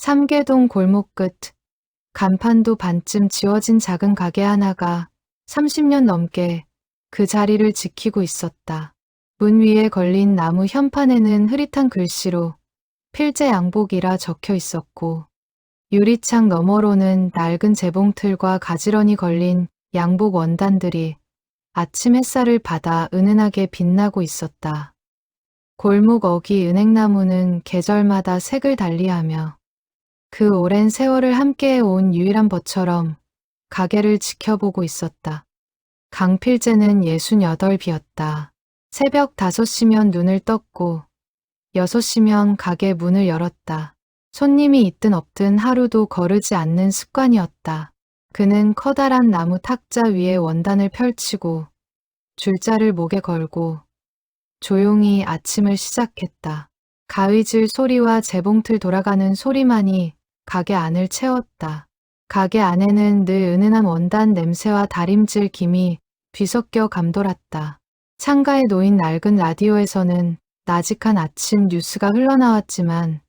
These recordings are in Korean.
삼계동 골목 끝, 간판도 반쯤 지워진 작은 가게 하나가 30년 넘게 그 자리를 지키고 있었다. 문 위에 걸린 나무 현판에는 흐릿한 글씨로 필제 양복이라 적혀 있었고, 유리창 너머로는 낡은 재봉틀과 가지런히 걸린 양복 원단들이 아침 햇살을 받아 은은하게 빛나고 있었다. 골목 어귀 은행나무는 계절마다 색을 달리하며 그 오랜 세월을 함께해온 유일한 벗처럼 가게를 지켜보고 있었다. 강필재는 68이었다. 새벽 5시면 눈을 떴고 6시면 가게 문을 열었다. 손님이 있든 없든 하루도 거르지 않는 습관이었다. 그는 커다란 나무 탁자 위에 원단을 펼치고 줄자를 목에 걸고 조용히 아침을 시작했다. 가위질 소리와 재봉틀 돌아가는 소리만이 가게 안을 채웠다. 가게 안에는 늘 은은한 원단 냄새와 다림질 김이 뒤섞여 감돌았다. 창가에 놓인 낡은 라디오에서는 나직한 아침 뉴스가 흘러나왔지만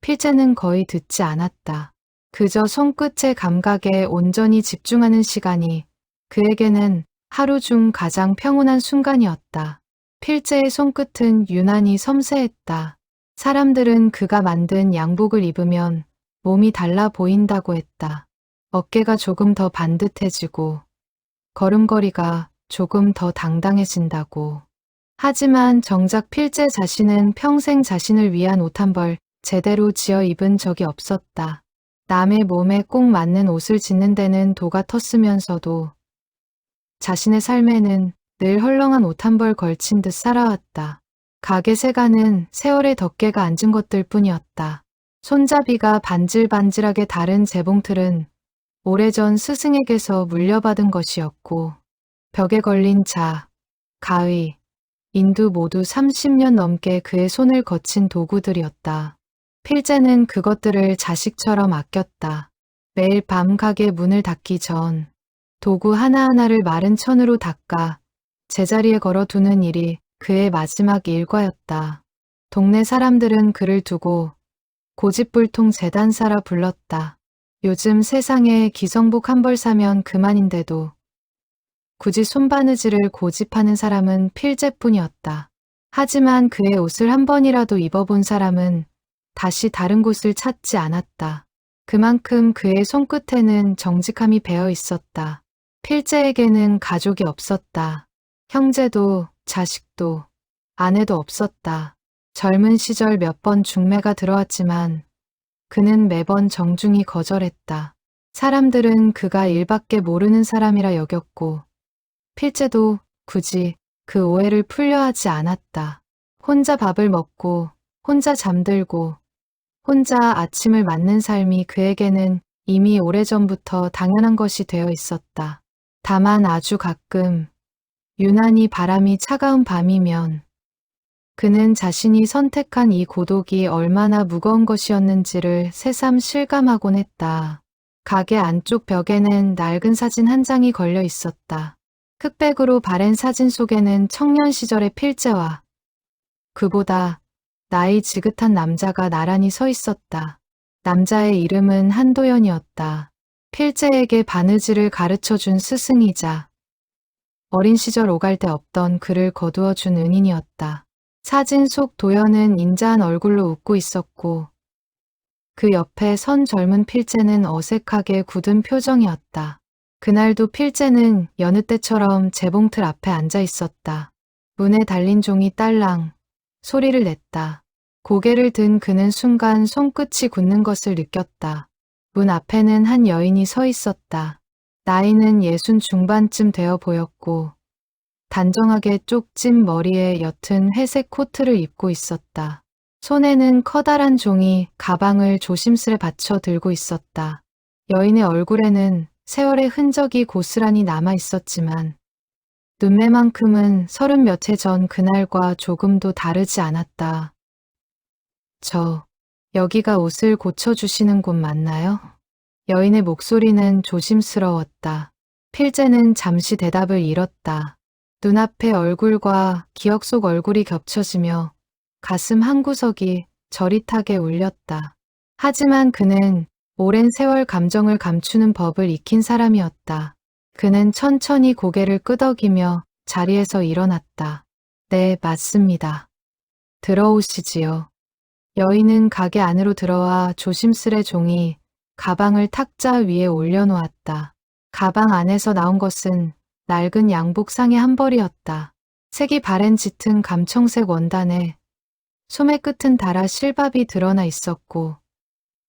필재는 거의 듣지 않았다. 그저 손끝의 감각에 온전히 집중하는 시간이 그에게는 하루 중 가장 평온한 순간이었다. 필재의 손끝은 유난히 섬세했다. 사람들은 그가 만든 양복을 입으면 몸이 달라 보인다고 했다. 어깨가 조금 더 반듯해지고 걸음걸이가 조금 더 당당해진다고. 하지만 정작 필재 자신은 평생 자신을 위한 옷 한 벌 제대로 지어 입은 적이 없었다. 남의 몸에 꼭 맞는 옷을 짓는 데는 도가 텄으면서도 자신의 삶에는 늘 헐렁한 옷 한 벌 걸친 듯 살아왔다. 가게 세간은 세월의 덮개가 앉은 것들 뿐이었다. 손잡이가 반질반질하게 다른 재봉틀은 오래전 스승에게서 물려받은 것이었고, 벽에 걸린 자, 가위, 인두 모두 30년 넘게 그의 손을 거친 도구들이었다. 필재는 그것들을 자식처럼 아꼈다. 매일 밤 가게 문을 닫기 전 도구 하나하나를 마른 천으로 닦아 제자리에 걸어두는 일이 그의 마지막 일과였다. 동네 사람들은 그를 두고 고집불통 재단사라 불렀다. 요즘 세상에 기성복 한 벌 사면 그만인데도 굳이 손바느질을 고집하는 사람은 필재뿐이었다. 하지만 그의 옷을 한 번이라도 입어본 사람은 다시 다른 곳을 찾지 않았다. 그만큼 그의 손끝에는 정직함이 배어 있었다. 필재에게는 가족이 없었다. 형제도 자식도 아내도 없었다. 젊은 시절 몇 번 중매가 들어왔지만 그는 매번 정중히 거절했다. 사람들은 그가 일밖에 모르는 사람이라 여겼고 필재도 굳이 그 오해를 풀려 하지 않았다. 혼자 밥을 먹고 혼자 잠들고 혼자 아침을 맞는 삶이 그에게는 이미 오래전부터 당연한 것이 되어 있었다. 다만 아주 가끔 유난히 바람이 차가운 밤이면 그는 자신이 선택한 이 고독이 얼마나 무거운 것이었는지를 새삼 실감하곤 했다. 가게 안쪽 벽에는 낡은 사진 한 장이 걸려 있었다. 흑백으로 바랜 사진 속에는 청년 시절의 필재와 그보다 나이 지긋한 남자가 나란히 서 있었다. 남자의 이름은 한도연이었다. 필재에게 바느질을 가르쳐준 스승이자 어린 시절 오갈 데 없던 그를 거두어준 은인이었다. 사진 속 도연은 인자한 얼굴로 웃고 있었고 그 옆에 선 젊은 필재는 어색하게 굳은 표정이었다. 그날도 필재는 여느 때처럼 재봉틀 앞에 앉아 있었다. 문에 달린 종이 딸랑 소리를 냈다. 고개를 든 그는 순간 손끝이 굳는 것을 느꼈다. 문 앞에는 한 여인이 서 있었다. 나이는 60 중반쯤 되어 보였고 단정하게 쪽진 머리에 옅은 회색 코트를 입고 있었다. 손에는 커다란 종이 가방을 조심스레 받쳐 들고 있었다. 여인의 얼굴에는 세월의 흔적이 고스란히 남아 있었지만 눈매만큼은 30몇 해 전 그날과 조금도 다르지 않았다. 여기가 옷을 고쳐주시는 곳 맞나요? 여인의 목소리는 조심스러웠다. 필재는 잠시 대답을 잃었다. 눈앞의 얼굴과 기억 속 얼굴이 겹쳐지며 가슴 한구석이 저릿하게 울렸다. 하지만 그는 오랜 세월 감정을 감추는 법을 익힌 사람이었다. 그는 천천히 고개를 끄덕이며 자리에서 일어났다. 네, 맞습니다. 들어오시지요. 여인은 가게 안으로 들어와 조심스레 종이 가방을 탁자 위에 올려놓았다. 가방 안에서 나온 것은 낡은 양복상의 한 벌이었다. 색이 바랜 짙은 감청색 원단에 소매 끝은 달아 실밥이 드러나 있었고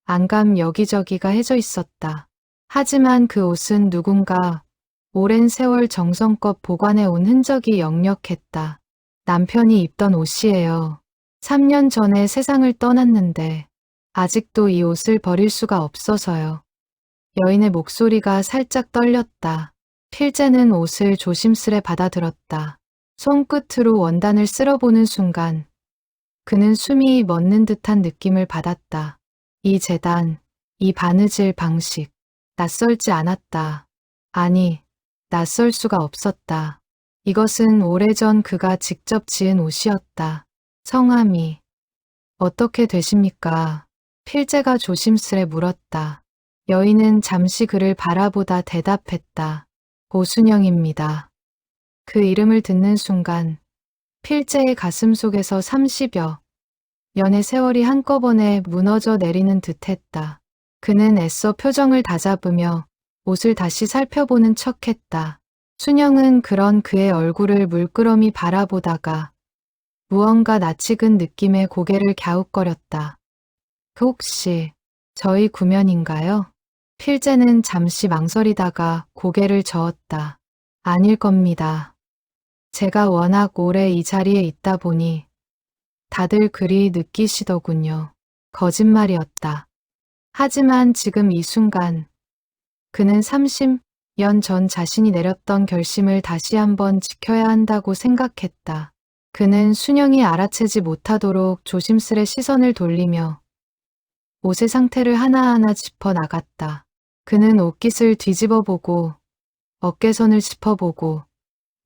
안감 여기저기가 해져 있었다. 하지만 그 옷은 누군가 오랜 세월 정성껏 보관해 온 흔적이 역력했다. 남편이 입던 옷이에요. 3년 전에 세상을 떠났는데 아직도 이 옷을 버릴 수가 없어서요. 여인의 목소리가 살짝 떨렸다. 필재는 옷을 조심스레 받아들었다. 손끝으로 원단을 쓸어보는 순간 그는 숨이 멎는 듯한 느낌을 받았다. 이 재단, 이 바느질 방식, 낯설지 않았다. 아니, 낯설 수가 없었다. 이것은 오래전 그가 직접 지은 옷이었다. 성함이 어떻게 되십니까? 필재가 조심스레 물었다. 여인은 잠시 그를 바라보다 대답했다. 오순영입니다. 그 이름을 듣는 순간 필재의 가슴 속에서 30여 년의 세월이 한꺼번에 무너져 내리는 듯했다. 그는 애써 표정을 다잡으며 옷을 다시 살펴보는 척했다. 순영은 그런 그의 얼굴을 물끄러미 바라보다가 무언가 낯익은 느낌에 고개를 갸웃거렸다. 그 혹시 저희 구면인가요? 필재는 잠시 망설이다가 고개를 저었다. 아닐 겁니다. 제가 워낙 오래 이 자리에 있다 보니 다들 그리 느끼시더군요. 거짓말이었다. 하지만 지금 이 순간 그는 30년 전 자신이 내렸던 결심을 다시 한번 지켜야 한다고 생각했다. 그는 순영이 알아채지 못하도록 조심스레 시선을 돌리며 옷의 상태를 하나하나 짚어 나갔다. 그는 옷깃을 뒤집어보고 어깨선을 짚어보고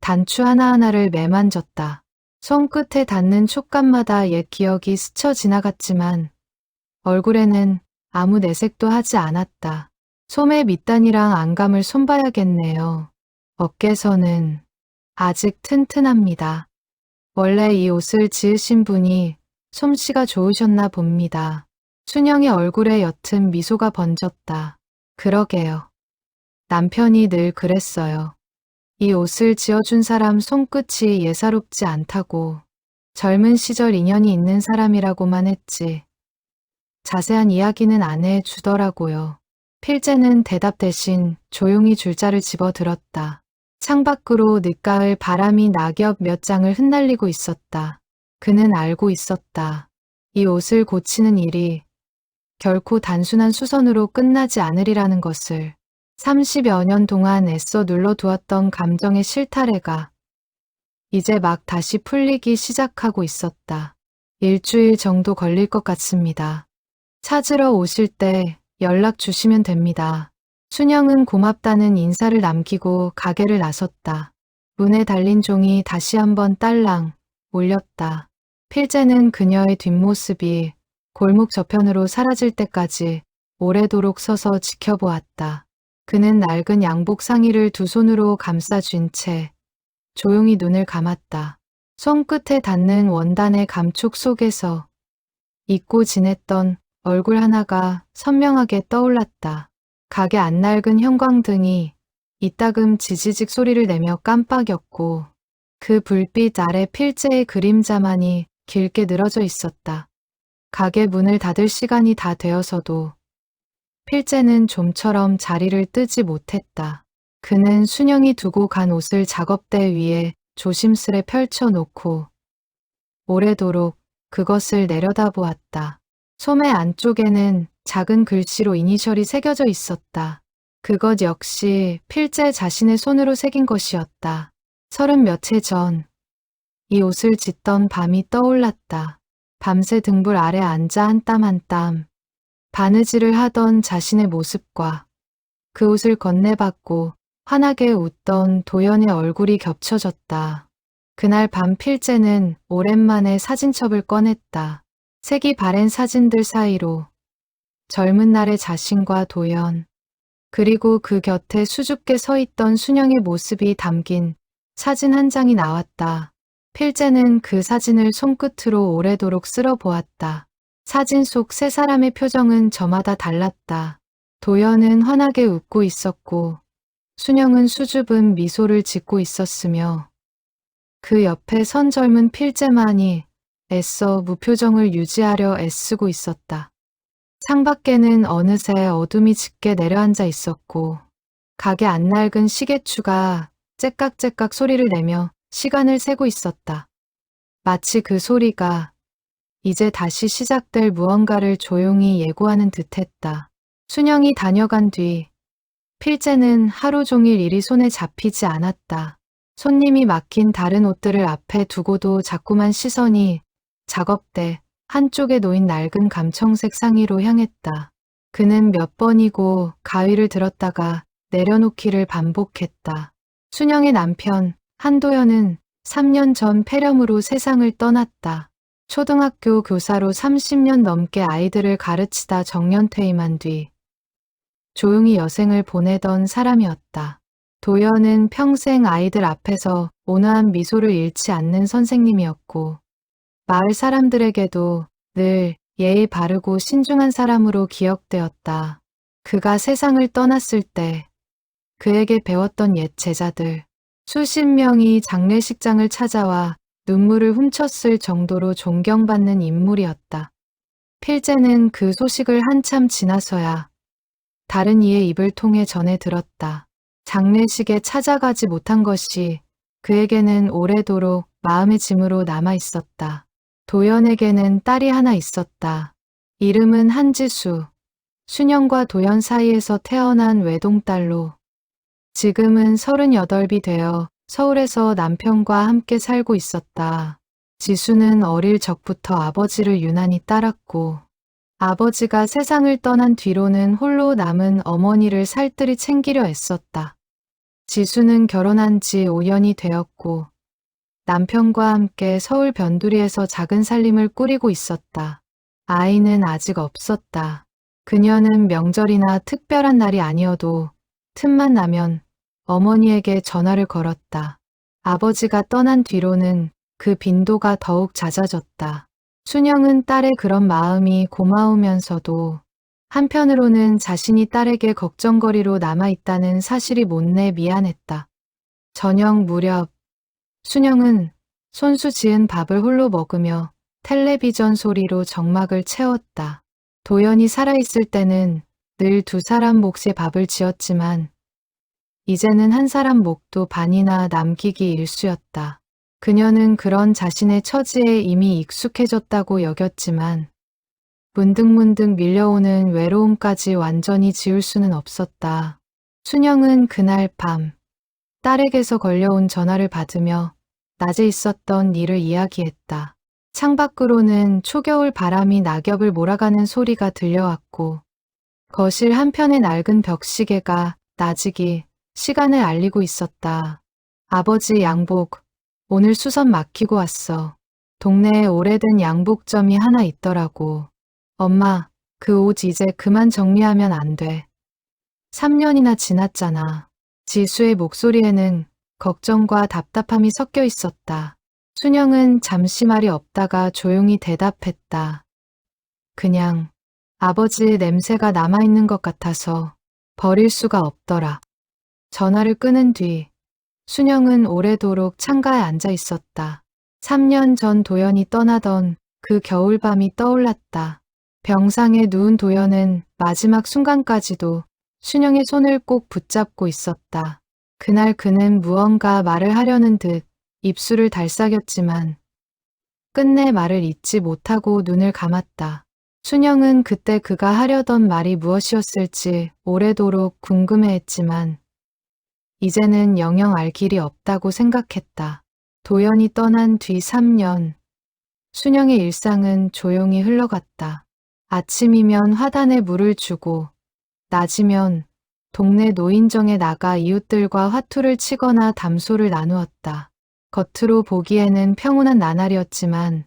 단추 하나하나를 매만졌다. 손끝에 닿는 촉감마다 옛 기억이 스쳐 지나갔지만 얼굴에는 아무 내색도 하지 않았다. 소매 밑단이랑 안감을 손봐야겠네요. 어깨선은 아직 튼튼합니다. 원래 이 옷을 지으신 분이 솜씨가 좋으셨나 봅니다. 순영의 얼굴에 옅은 미소가 번졌다. 그러게요. 남편이 늘 그랬어요. 이 옷을 지어준 사람 손끝이 예사롭지 않다고, 젊은 시절 인연이 있는 사람이라고만 했지. 자세한 이야기는 안 해주더라고요. 필재는 대답 대신 조용히 줄자를 집어들었다. 창밖으로 늦가을 바람이 낙엽 몇 장을 흩날리고 있었다. 그는 알고 있었다. 이 옷을 고치는 일이 결코 단순한 수선으로 끝나지 않으리라는 것을. 30여 년 동안 애써 눌러두었던 감정의 실타래가 이제 막 다시 풀리기 시작하고 있었다. 일주일 정도 걸릴 것 같습니다. 찾으러 오실 때 연락 주시면 됩니다. 순영은 고맙다는 인사를 남기고 가게를 나섰다. 문에 달린 종이 다시 한번 딸랑 울렸다. 필재는 그녀의 뒷모습이 골목 저편으로 사라질 때까지 오래도록 서서 지켜보았다. 그는 낡은 양복 상의를 두 손으로 감싸쥔 채 조용히 눈을 감았다. 손끝에 닿는 원단의 감촉 속에서 잊고 지냈던 얼굴 하나가 선명하게 떠올랐다. 가게 안 낡은 형광등이 이따금 지지직 소리를 내며 깜빡였고 그 불빛 아래 필재의 그림자만이 길게 늘어져 있었다. 가게 문을 닫을 시간이 다 되어서도 필재는 좀처럼 자리를 뜨지 못했다. 그는 순영이 두고 간 옷을 작업대 위에 조심스레 펼쳐놓고 오래도록 그것을 내려다보았다. 소매 안쪽에는 작은 글씨로 이니셜이 새겨져 있었다. 그것 역시 필재 자신의 손으로 새긴 것이었다. 30몇 해 전 이 옷을 짓던 밤이 떠올랐다. 밤새 등불 아래 앉아 한 땀 한 땀 바느질을 하던 자신의 모습과 그 옷을 건네받고 환하게 웃던 도연의 얼굴이 겹쳐졌다. 그날 밤 필재는 오랜만에 사진첩을 꺼냈다. 색이 바랜 사진들 사이로 젊은 날의 자신과 도연, 그리고 그 곁에 수줍게 서 있던 순영의 모습이 담긴 사진 한 장이 나왔다. 필재는 그 사진을 손끝으로 오래도록 쓸어 보았다. 사진 속 세 사람의 표정은 저마다 달랐다. 도연은 환하게 웃고 있었고 순영은 수줍은 미소를 짓고 있었으며 그 옆에 선 젊은 필재만이 애써 무표정을 유지하려 애쓰고 있었다. 창밖에는 어느새 어둠이 짙게 내려앉아 있었고 가게 안 낡은 시계추가 째깍째깍 소리를 내며 시간을 세고 있었다. 마치 그 소리가 이제 다시 시작될 무언가를 조용히 예고하는 듯했다. 순영이 다녀간 뒤 필재는 하루 종일 일이 손에 잡히지 않았다. 손님이 맡긴 다른 옷들을 앞에 두고도 자꾸만 시선이 작업대 한쪽에 놓인 낡은 감청색 상의로 향했다. 그는 몇 번이고 가위를 들었다가 내려놓기를 반복했다. 순영의 남편 한도연은 3년 전 폐렴으로 세상을 떠났다. 초등학교 교사로 30년 넘게 아이들을 가르치다 정년퇴임한 뒤 조용히 여생을 보내던 사람이었다. 도연은 평생 아이들 앞에서 온화한 미소를 잃지 않는 선생님이었고 마을 사람들에게도 늘 예의 바르고 신중한 사람으로 기억되었다. 그가 세상을 떠났을 때 그에게 배웠던 옛 제자들 수십 명이 장례식장을 찾아와 눈물을 훔쳤을 정도로 존경받는 인물이었다. 필재는 그 소식을 한참 지나서야 다른 이의 입을 통해 전해 들었다. 장례식에 찾아가지 못한 것이 그에게는 오래도록 마음의 짐으로 남아 있었다. 도연에게는 딸이 하나 있었다. 이름은 한지수. 순영과 도연 사이에서 태어난 외동딸로 지금은 38이 되어 서울에서 남편과 함께 살고 있었다. 지수는 어릴 적부터 아버지를 유난히 따랐고 아버지가 세상을 떠난 뒤로는 홀로 남은 어머니를 살뜰히 챙기려 애썼다. 지수는 결혼한 지 5년이 되었고 남편과 함께 서울 변두리에서 작은 살림을 꾸리고 있었다. 아이는 아직 없었다. 그녀는 명절이나 특별한 날이 아니어도 틈만 나면 어머니에게 전화를 걸었다. 아버지가 떠난 뒤로는 그 빈도가 더욱 잦아졌다. 순영은 딸의 그런 마음이 고마우면서도 한편으로는 자신이 딸에게 걱정거리로 남아있다는 사실이 못내 미안했다. 저녁 무렵 순영은 손수 지은 밥을 홀로 먹으며 텔레비전 소리로 정막을 채웠다. 도연이 살아있을 때는 늘 두 사람 몫의 밥을 지었지만 이제는 한 사람 몫도 반이나 남기기 일쑤였다. 그녀는 그런 자신의 처지에 이미 익숙해졌다고 여겼지만 문득문득 밀려오는 외로움까지 완전히 지울 수는 없었다. 순영은 그날 밤 딸에게서 걸려온 전화를 받으며 낮에 있었던 일을 이야기했다. 창밖으로는 초겨울 바람이 낙엽을 몰아가는 소리가 들려왔고 거실 한편의 낡은 벽시계가 나직이 시간을 알리고 있었다. 아버지 양복, 오늘 수선 맡기고 왔어. 동네에 오래된 양복점이 하나 있더라고. 엄마, 그 옷 이제 그만 정리하면 안 돼. 3년이나 지났잖아. 지수의 목소리에는 걱정과 답답함이 섞여 있었다. 순영은 잠시 말이 없다가 조용히 대답했다. 그냥 아버지 냄새가 남아있는 것 같아서 버릴 수가 없더라. 전화를 끊은 뒤 순영은 오래도록 창가에 앉아 있었다. 3년 전 도연이 떠나던 그 겨울밤이 떠올랐다. 병상에 누운 도연은 마지막 순간까지도 순영의 손을 꼭 붙잡고 있었다. 그날 그는 무언가 말을 하려는 듯 입술을 달싹였지만 끝내 말을 잇지 못하고 눈을 감았다. 순영은 그때 그가 하려던 말이 무엇이었을지 오래도록 궁금해했지만 이제는 영영 알 길이 없다고 생각했다. 도연이 떠난 뒤 3년, 순영의 일상은 조용히 흘러갔다. 아침이면 화단에 물을 주고 낮이면 동네 노인정에 나가 이웃들과 화투를 치거나 담소를 나누었다. 겉으로 보기에는 평온한 나날이었지만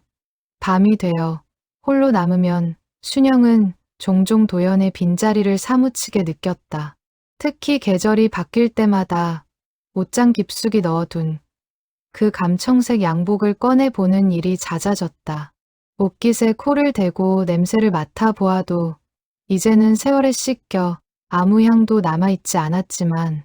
밤이 되어 홀로 남으면 순영은 종종 도연의 빈자리를 사무치게 느꼈다. 특히 계절이 바뀔 때마다 옷장 깊숙이 넣어둔 그 감청색 양복을 꺼내보는 일이 잦아졌다. 옷깃에 코를 대고 냄새를 맡아보아도 이제는 세월에 씻겨 아무 향도 남아있지 않았지만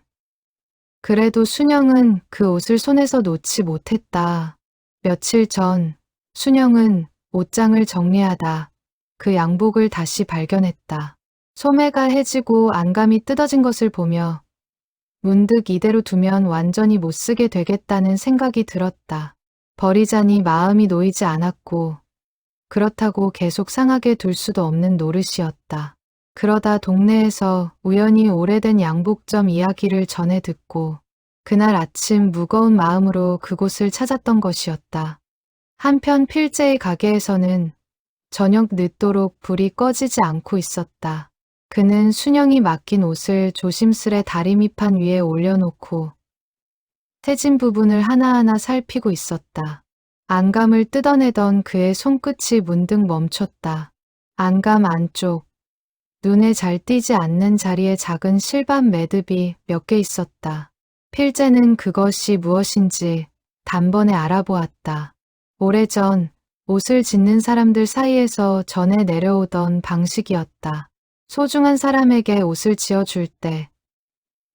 그래도 순영은 그 옷을 손에서 놓지 못했다. 며칠 전 순영은 옷장을 정리하다 그 양복을 다시 발견했다. 소매가 해지고 안감이 뜯어진 것을 보며 문득 이대로 두면 완전히 못 쓰게 되겠다는 생각이 들었다. 버리자니 마음이 놓이지 않았고 그렇다고 계속 상하게 둘 수도 없는 노릇이었다. 그러다 동네에서 우연히 오래된 양복점 이야기를 전해 듣고 그날 아침 무거운 마음으로 그곳을 찾았던 것이었다. 한편 필재의 가게에서는 저녁 늦도록 불이 꺼지지 않고 있었다. 그는 순영이 맡긴 옷을 조심스레 다리밑판 위에 올려놓고 새진 부분을 하나하나 살피고 있었다. 안감을 뜯어내던 그의 손끝이 문득 멈췄다. 안감 안쪽, 눈에 잘 띄지 않는 자리에 작은 실밥 매듭이 몇 개 있었다. 필재는 그것이 무엇인지 단번에 알아보았다. 오래전 옷을 짓는 사람들 사이에서 전해 내려오던 방식이었다. 소중한 사람에게 옷을 지어줄 때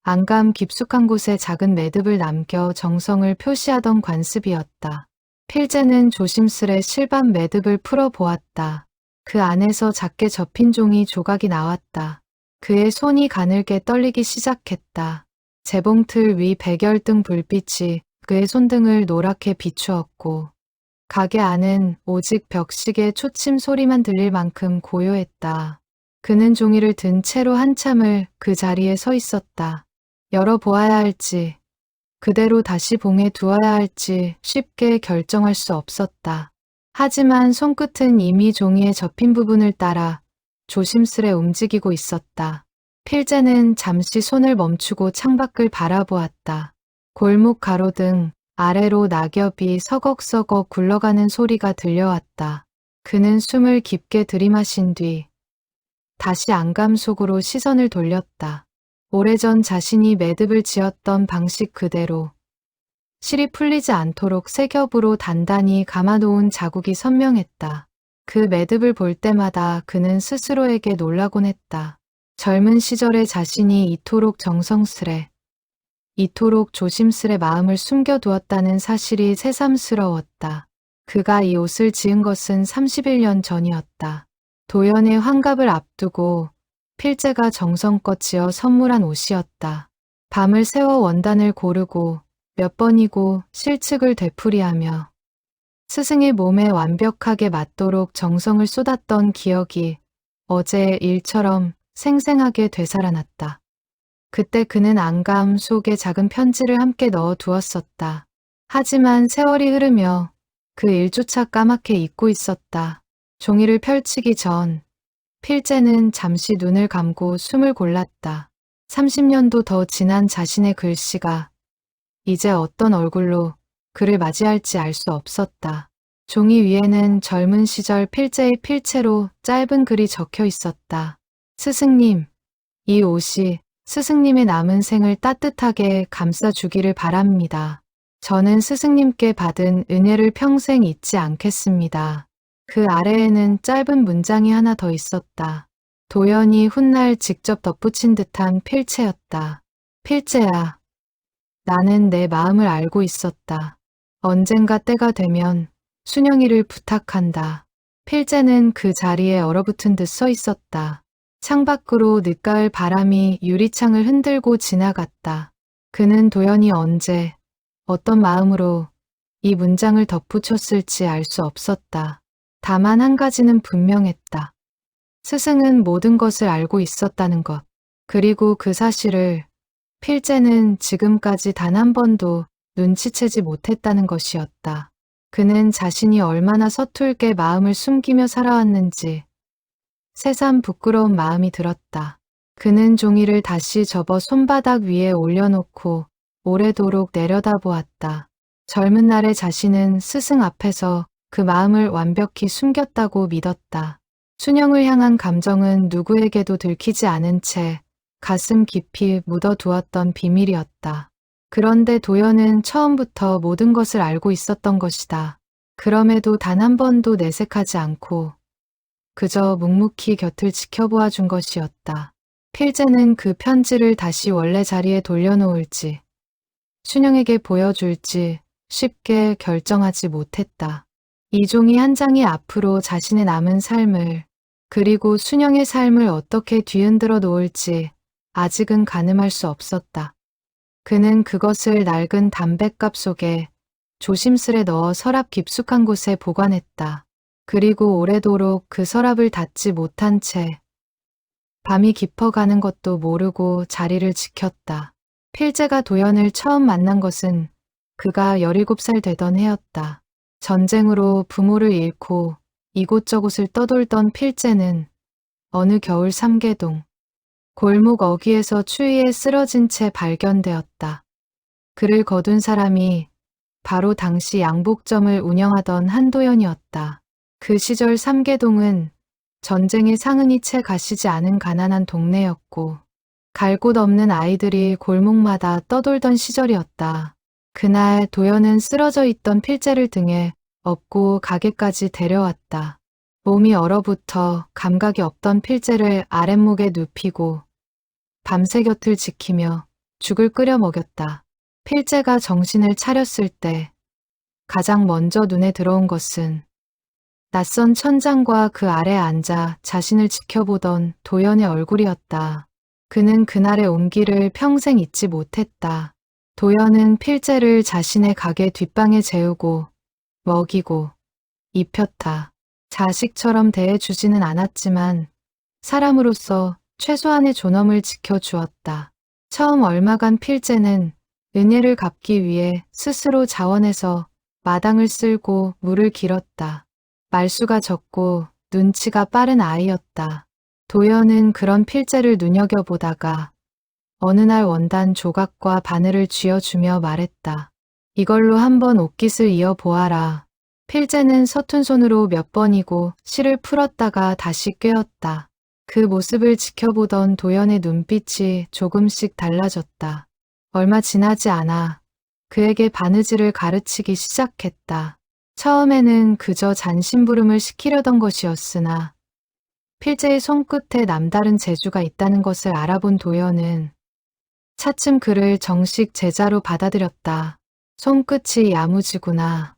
안감 깊숙한 곳에 작은 매듭을 남겨 정성을 표시하던 관습이었다. 필재는 조심스레 실밥 매듭을 풀어보았다. 그 안에서 작게 접힌 종이 조각이 나왔다. 그의 손이 가늘게 떨리기 시작했다. 재봉틀 위 백열등 불빛이 그의 손등을 노랗게 비추었고 가게 안은 오직 벽시계 초침 소리만 들릴 만큼 고요했다. 그는 종이를 든 채로 한참을 그 자리에 서 있었다. 열어보아야 할지, 그대로 다시 봉에 두어야 할지 쉽게 결정할 수 없었다. 하지만 손끝은 이미 종이에 접힌 부분을 따라 조심스레 움직이고 있었다. 필재는 잠시 손을 멈추고 창밖을 바라보았다. 골목 가로등 아래로 낙엽이 서걱서걱 굴러가는 소리가 들려왔다. 그는 숨을 깊게 들이마신 뒤 다시 안감 속으로 시선을 돌렸다. 오래전 자신이 매듭을 지었던 방식 그대로 실이 풀리지 않도록 세 겹으로 단단히 감아놓은 자국이 선명했다. 그 매듭을 볼 때마다 그는 스스로에게 놀라곤 했다. 젊은 시절의 자신이 이토록 정성스레, 이토록 조심스레 마음을 숨겨두었다는 사실이 새삼스러웠다. 그가 이 옷을 지은 것은 31년 전이었다. 도연의 환갑을 앞두고 필재가 정성껏 지어 선물한 옷이었다. 밤을 새워 원단을 고르고 몇 번이고 실측을 되풀이하며 스승의 몸에 완벽하게 맞도록 정성을 쏟았던 기억이 어제의 일처럼 생생하게 되살아났다. 그때 그는 안감 속에 작은 편지를 함께 넣어 두었었다. 하지만 세월이 흐르며 그 일조차 까맣게 잊고 있었다. 종이를 펼치기 전 필재는 잠시 눈을 감고 숨을 골랐다. 30년도 더 지난 자신의 글씨가 이제 어떤 얼굴로 그를 맞이할지 알 수 없었다. 종이 위에는 젊은 시절 필재의 필체로 짧은 글이 적혀 있었다. 스승님, 이 옷이 스승님의 남은 생을 따뜻하게 감싸주기를 바랍니다. 저는 스승님께 받은 은혜를 평생 잊지 않겠습니다. 그 아래에는 짧은 문장이 하나 더 있었다. 도연이 훗날 직접 덧붙인 듯한 필체였다. 필재야, 나는 내 마음을 알고 있었다. 언젠가 때가 되면 순영이를 부탁한다. 필재는 그 자리에 얼어붙은 듯 서 있었다. 창밖으로 늦가을 바람이 유리창을 흔들고 지나갔다. 그는 도연이 언제, 어떤 마음으로 이 문장을 덧붙였을지 알 수 없었다. 다만 한 가지는 분명했다. 스승은 모든 것을 알고 있었다는 것. 그리고 그 사실을 필재는 지금까지 단 한 번도 눈치채지 못했다는 것이었다. 그는 자신이 얼마나 서툴게 마음을 숨기며 살아왔는지 새삼 부끄러운 마음이 들었다. 그는 종이를 다시 접어 손바닥 위에 올려놓고 오래도록 내려다보았다. 젊은 날의 자신은 스승 앞에서 그 마음을 완벽히 숨겼다고 믿었다. 순영을 향한 감정은 누구에게도 들키지 않은 채 가슴 깊이 묻어두었던 비밀이었다. 그런데 도연은 처음부터 모든 것을 알고 있었던 것이다. 그럼에도 단 한 번도 내색하지 않고 그저 묵묵히 곁을 지켜보아 준 것이었다. 필재는 그 편지를 다시 원래 자리에 돌려놓을지, 순영에게 보여줄지 쉽게 결정하지 못했다. 이 종이 한 장이 앞으로 자신의 남은 삶을, 그리고 순영의 삶을 어떻게 뒤흔들어 놓을지 아직은 가늠할 수 없었다. 그는 그것을 낡은 담뱃갑 속에 조심스레 넣어 서랍 깊숙한 곳에 보관했다. 그리고 오래도록 그 서랍을 닫지 못한 채 밤이 깊어가는 것도 모르고 자리를 지켰다. 필재가 도연을 처음 만난 것은 그가 17살 되던 해였다. 전쟁으로 부모를 잃고 이곳저곳을 떠돌던 필재는 어느 겨울 삼계동 골목 어귀에서 추위에 쓰러진 채 발견되었다. 그를 거둔 사람이 바로 당시 양복점을 운영하던 한도연이었다. 그 시절 삼계동은 전쟁의 상흔이 채 가시지 않은 가난한 동네였고 갈 곳 없는 아이들이 골목마다 떠돌던 시절이었다. 그날 도연은 쓰러져 있던 필재를 등에 업고 가게까지 데려왔다. 몸이 얼어붙어 감각이 없던 필재를 아랫목에 눕히고 밤새 곁을 지키며 죽을 끓여 먹였다. 필재가 정신을 차렸을 때 가장 먼저 눈에 들어온 것은 낯선 천장과 그 아래 앉아 자신을 지켜보던 도연의 얼굴이었다. 그는 그날의 온기를 평생 잊지 못했다. 도연은 필재를 자신의 가게 뒷방에 재우고 먹이고 입혔다. 자식처럼 대해주지는 않았지만 사람으로서 최소한의 존엄을 지켜주었다. 처음 얼마간 필재는 은혜를 갚기 위해 스스로 자원해서 마당을 쓸고 물을 길었다. 말수가 적고 눈치가 빠른 아이였다. 도연은 그런 필재를 눈여겨보다가 어느 날 원단 조각과 바늘을 쥐어주며 말했다. 이걸로 한번 옷깃을 이어보아라. 필재는 서툰 손으로 몇 번이고 실을 풀었다가 다시 꿰었다. 그 모습을 지켜보던 도연의 눈빛이 조금씩 달라졌다. 얼마 지나지 않아 그에게 바느질을 가르치기 시작했다. 처음에는 그저 잔심부름을 시키려던 것이었으나 필재의 손끝에 남다른 재주가 있다는 것을 알아본 도연은 차츰 그를 정식 제자로 받아들였다. 손끝이 야무지구나.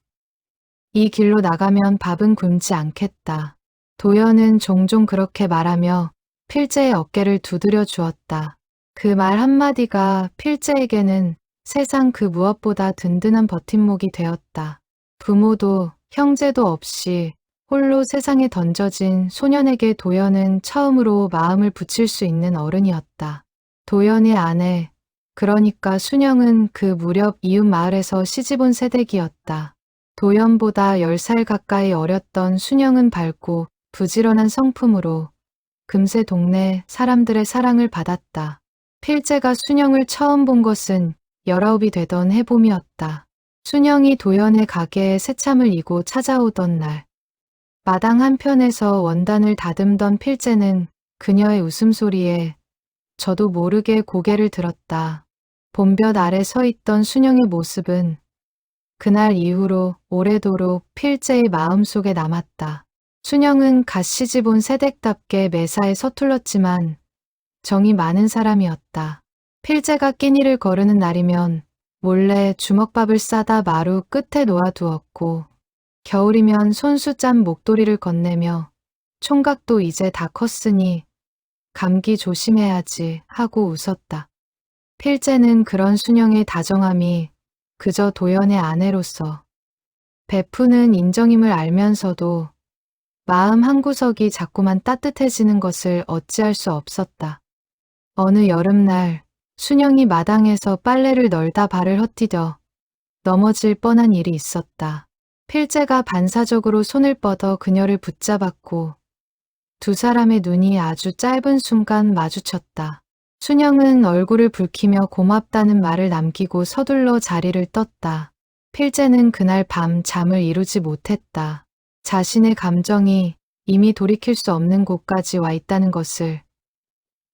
이 길로 나가면 밥은 굶지 않겠다. 도연은 종종 그렇게 말하며 필재의 어깨를 두드려 주었다. 그 말 한마디가 필재에게는 세상 그 무엇보다 든든한 버팀목이 되었다. 부모도 형제도 없이 홀로 세상에 던져진 소년에게 도연은 처음으로 마음을 붙일 수 있는 어른이었다. 도연의 아내, 그러니까 순영은 그 무렵 이웃 마을에서 시집온 새댁이었다. 도연보다 10살 가까이 어렸던 순영은 밝고 부지런한 성품으로 금세 동네 사람들의 사랑을 받았다. 필재가 순영을 처음 본 것은 19이 되던 해봄이었다. 순영이 도연의 가게에 새참을 이고 찾아오던 날, 마당 한편에서 원단을 다듬던 필재는 그녀의 웃음소리에 저도 모르게 고개를 들었다. 봄볕 아래 서 있던 순영의 모습은 그날 이후로 오래도록 필재의 마음속에 남았다. 순영은 갓 시집 온 새댁답게 매사에 서툴렀지만 정이 많은 사람이었다. 필재가 끼니를 거르는 날이면 몰래 주먹밥을 싸다 마루 끝에 놓아두었고 겨울이면 손수 짠 목도리를 건네며 총각도 이제 다 컸으니 감기 조심해야지 하고 웃었다. 필재는 그런 순영의 다정함이 그저 도연의 아내로서 베푸는 인정임을 알면서도 마음 한구석이 자꾸만 따뜻해지는 것을 어찌할 수 없었다. 어느 여름날 순영이 마당에서 빨래를 널다 발을 헛디뎌 넘어질 뻔한 일이 있었다. 필재가 반사적으로 손을 뻗어 그녀를 붙잡았고 두 사람의 눈이 아주 짧은 순간 마주쳤다. 순영은 얼굴을 붉히며 고맙다는 말을 남기고 서둘러 자리를 떴다. 필재는 그날 밤 잠을 이루지 못했다. 자신의 감정이 이미 돌이킬 수 없는 곳까지 와 있다는 것을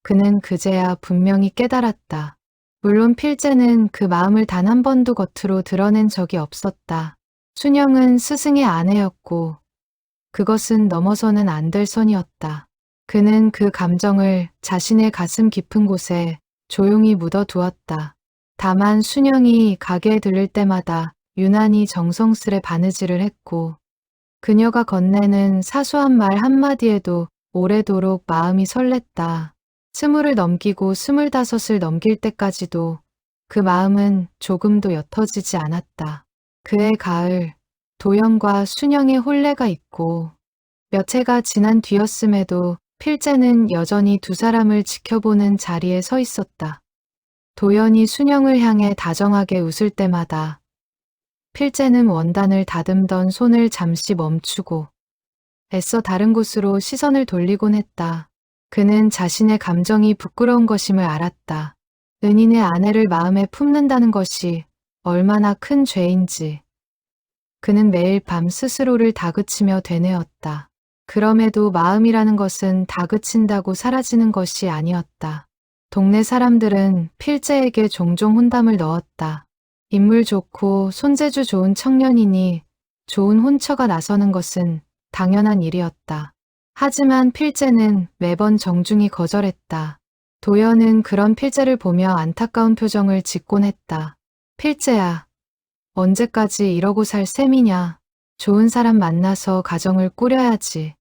그는 그제야 분명히 깨달았다. 물론 필재는 그 마음을 단 한 번도 겉으로 드러낸 적이 없었다. 순영은 스승의 아내였고 그것은 넘어서는 안 될 선이었다. 그는 그 감정을 자신의 가슴 깊은 곳에 조용히 묻어두었다. 다만 순영이 가게에 들를 때마다 유난히 정성스레 바느질을 했고 그녀가 건네는 사소한 말 한마디에도 오래도록 마음이 설렜다. 20을 넘기고 25을 넘길 때까지도 그 마음은 조금도 옅어지지 않았다. 그해 가을, 도연과 순영의 혼례가 있고 몇 해가 지난 뒤였음에도 필재는 여전히 두 사람을 지켜보는 자리에 서 있었다. 도연이 순영을 향해 다정하게 웃을 때마다 필재는 원단을 다듬던 손을 잠시 멈추고 애써 다른 곳으로 시선을 돌리곤 했다. 그는 자신의 감정이 부끄러운 것임을 알았다. 은인의 아내를 마음에 품는다는 것이 얼마나 큰 죄인지. 그는 매일 밤 스스로를 다그치며 되뇌었다. 그럼에도 마음이라는 것은 다그친다고 사라지는 것이 아니었다. 동네 사람들은 필재에게 종종 혼담을 넣었다. 인물 좋고 손재주 좋은 청년이니 좋은 혼처가 나서는 것은 당연한 일이었다. 하지만 필재는 매번 정중히 거절했다. 도연은 그런 필재를 보며 안타까운 표정을 짓곤 했다. 필재야, 언제까지 이러고 살 셈이냐. 좋은 사람 만나서 가정을 꾸려야지.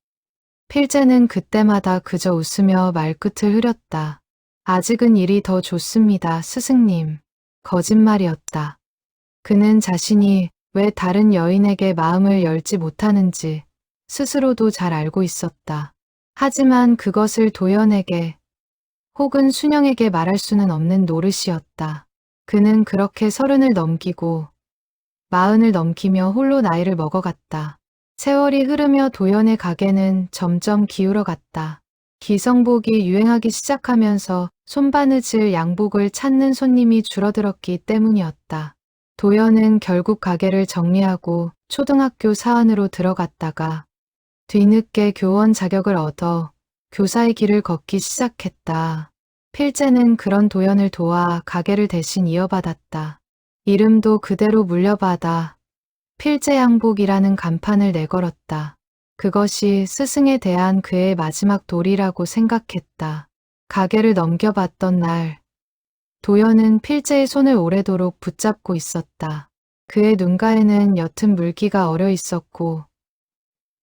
필재는 그때마다 그저 웃으며 말끝을 흐렸다. 아직은 일이 더 좋습니다, 스승님. 거짓말이었다. 그는 자신이 왜 다른 여인에게 마음을 열지 못하는지 스스로도 잘 알고 있었다. 하지만 그것을 도연에게 혹은 순영에게 말할 수는 없는 노릇이었다. 그는 그렇게 30을 넘기고 40을 넘기며 홀로 나이를 먹어갔다. 세월이 흐르며 도연의 가게는 점점 기울어갔다. 기성복이 유행하기 시작하면서 손바느질 양복을 찾는 손님이 줄어들었기 때문이었다. 도연은 결국 가게를 정리하고 초등학교 사원으로 들어갔다가 뒤늦게 교원 자격을 얻어 교사의 길을 걷기 시작했다. 필재는 그런 도연을 도와 가게를 대신 이어받았다. 이름도 그대로 물려받아 필재 양복이라는 간판을 내걸었다. 그것이 스승에 대한 그의 마지막 도리라고 생각했다. 가게를 넘겨봤던 날, 도연은 필재의 손을 오래도록 붙잡고 있었다. 그의 눈가에는 옅은 물기가 어려 있었고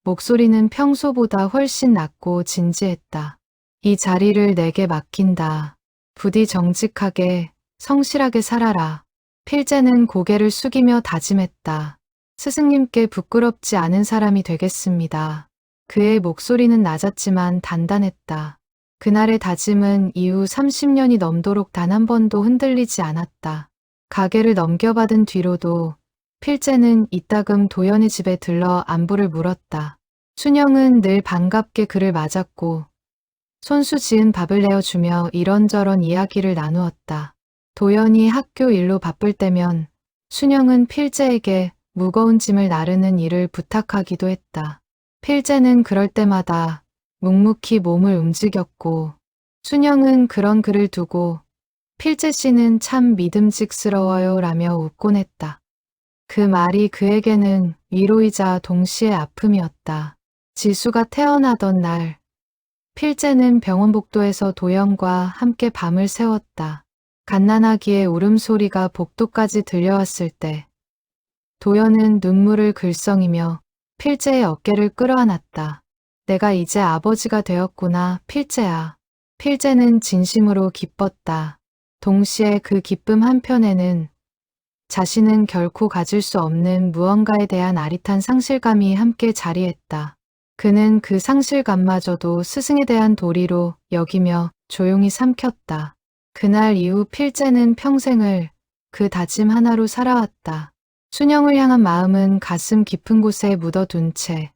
목소리는 평소보다 훨씬 낮고 진지했다. 이 자리를 내게 맡긴다. 부디 정직하게, 성실하게 살아라. 필재는 고개를 숙이며 다짐했다. 스승님께 부끄럽지 않은 사람이 되겠습니다. 그의 목소리는 낮았지만 단단했다. 그날의 다짐은 이후 30년이 넘도록 단 한 번도 흔들리지 않았다. 가게를 넘겨받은 뒤로도 필재는 이따금 도연의 집에 들러 안부를 물었다. 순영은 늘 반갑게 그를 맞았고 손수 지은 밥을 내어주며 이런저런 이야기를 나누었다. 도연이 학교 일로 바쁠 때면 순영은 필재에게 무거운 짐을 나르는 일을 부탁하기도 했다. 필재는 그럴 때마다 묵묵히 몸을 움직였고 순영은 그런 그를 두고 필재 씨는 참 믿음직스러워요 라며 웃곤 했다. 그 말이 그에게는 위로이자 동시에 아픔이었다. 지수가 태어나던 날 필재는 병원 복도에서 도연과 함께 밤을 새웠다. 갓난아기의 울음소리가 복도까지 들려왔을 때 도연은 눈물을 글썽이며 필재의 어깨를 끌어안았다. 내가 이제 아버지가 되었구나, 필재야. 필재는 진심으로 기뻤다. 동시에 그 기쁨 한편에는 자신은 결코 가질 수 없는 무언가에 대한 아릿한 상실감이 함께 자리했다. 그는 그 상실감마저도 스승에 대한 도리로 여기며 조용히 삼켰다. 그날 이후 필재는 평생을 그 다짐 하나로 살아왔다. 순영을 향한 마음은 가슴 깊은 곳에 묻어둔 채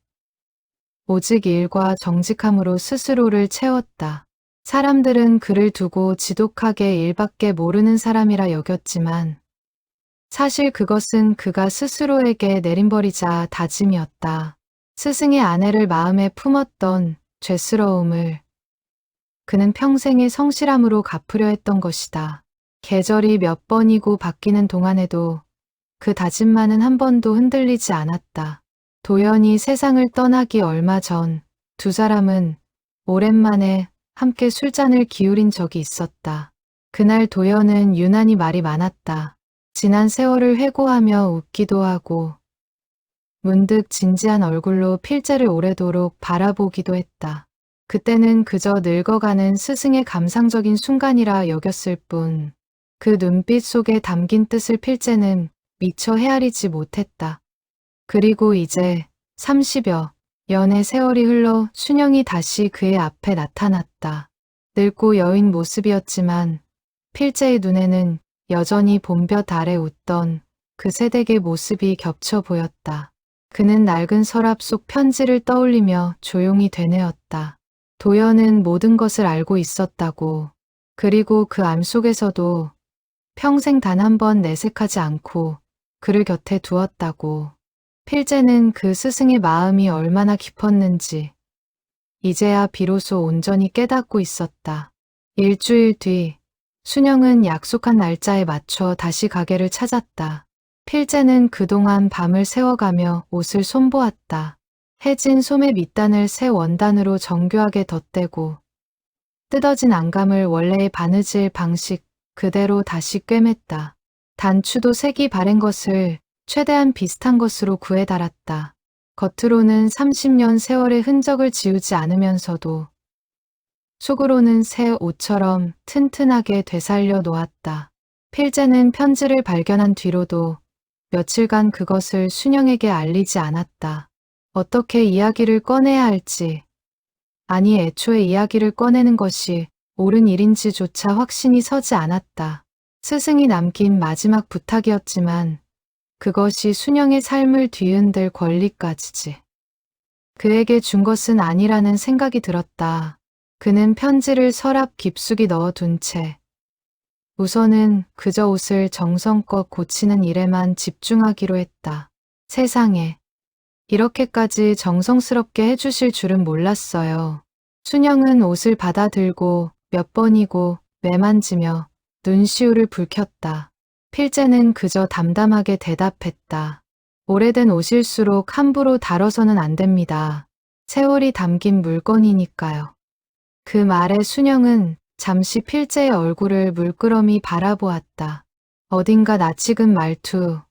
오직 일과 정직함으로 스스로를 채웠다. 사람들은 그를 두고 지독하게 일밖에 모르는 사람이라 여겼지만 사실 그것은 그가 스스로에게 내린버리자 다짐이었다. 스승의 아내를 마음에 품었던 죄스러움을 그는 평생의 성실함으로 갚으려 했던 것이다. 계절이 몇 번이고 바뀌는 동안에도 그 다짐만은 한 번도 흔들리지 않았다. 도연이 세상을 떠나기 얼마 전 두 사람은 오랜만에 함께 술잔을 기울인 적이 있었다. 그날 도연은 유난히 말이 많았다. 지난 세월을 회고하며 웃기도 하고 문득 진지한 얼굴로 필재를 오래도록 바라보기도 했다. 그때는 그저 늙어가는 스승의 감상적인 순간이라 여겼을 뿐 그 눈빛 속에 담긴 뜻을 필재는 미처 헤아리지 못했다. 그리고 이제 30여 년의 세월이 흘러 순영이 다시 그의 앞에 나타났다. 늙고 여인 모습이었지만 필재의 눈에는 여전히 봄볕 아래 웃던 그 새댁의 모습이 겹쳐 보였다. 그는 낡은 서랍 속 편지를 떠올리며 조용히 되뇌었다. 도연은 모든 것을 알고 있었다고, 그리고 그 암 속에서도 평생 단 한 번 내색하지 않고 그를 곁에 두었다고. 필재는 그 스승의 마음이 얼마나 깊었는지 이제야 비로소 온전히 깨닫고 있었다. 일주일 뒤 순영은 약속한 날짜에 맞춰 다시 가게를 찾았다. 필재는 그동안 밤을 새워가며 옷을 손보았다. 해진 소매 밑단을 새 원단으로 정교하게 덧대고 뜯어진 안감을 원래의 바느질 방식 그대로 다시 꿰맸다. 단추도 색이 바랜 것을 최대한 비슷한 것으로 구해 달았다. 겉으로는 30년 세월의 흔적을 지우지 않으면서도 속으로는 새 옷처럼 튼튼하게 되살려 놓았다. 필재는 편지를 발견한 뒤로도 며칠간 그것을 순영에게 알리지 않았다. 어떻게 이야기를 꺼내야 할지, 아니 애초에 이야기를 꺼내는 것이 옳은 일인지조차 확신이 서지 않았다. 스승이 남긴 마지막 부탁이었지만 그것이 순영의 삶을 뒤흔들 권리까지지. 그에게 준 것은 아니라는 생각이 들었다. 그는 편지를 서랍 깊숙이 넣어둔 채 우선은 그저 옷을 정성껏 고치는 일에만 집중하기로 했다. 세상에, 이렇게까지 정성스럽게 해주실 줄은 몰랐어요. 순영은 옷을 받아들고 몇 번이고 매만지며 눈시울을 붉혔다. 필재는 그저 담담하게 대답했다. 오래된 옷일수록 함부로 다뤄서는 안 됩니다. 세월이 담긴 물건이니까요. 그 말에 순영은 잠시 필재의 얼굴을 물끄러미 바라보았다. 어딘가 낯익은 말투,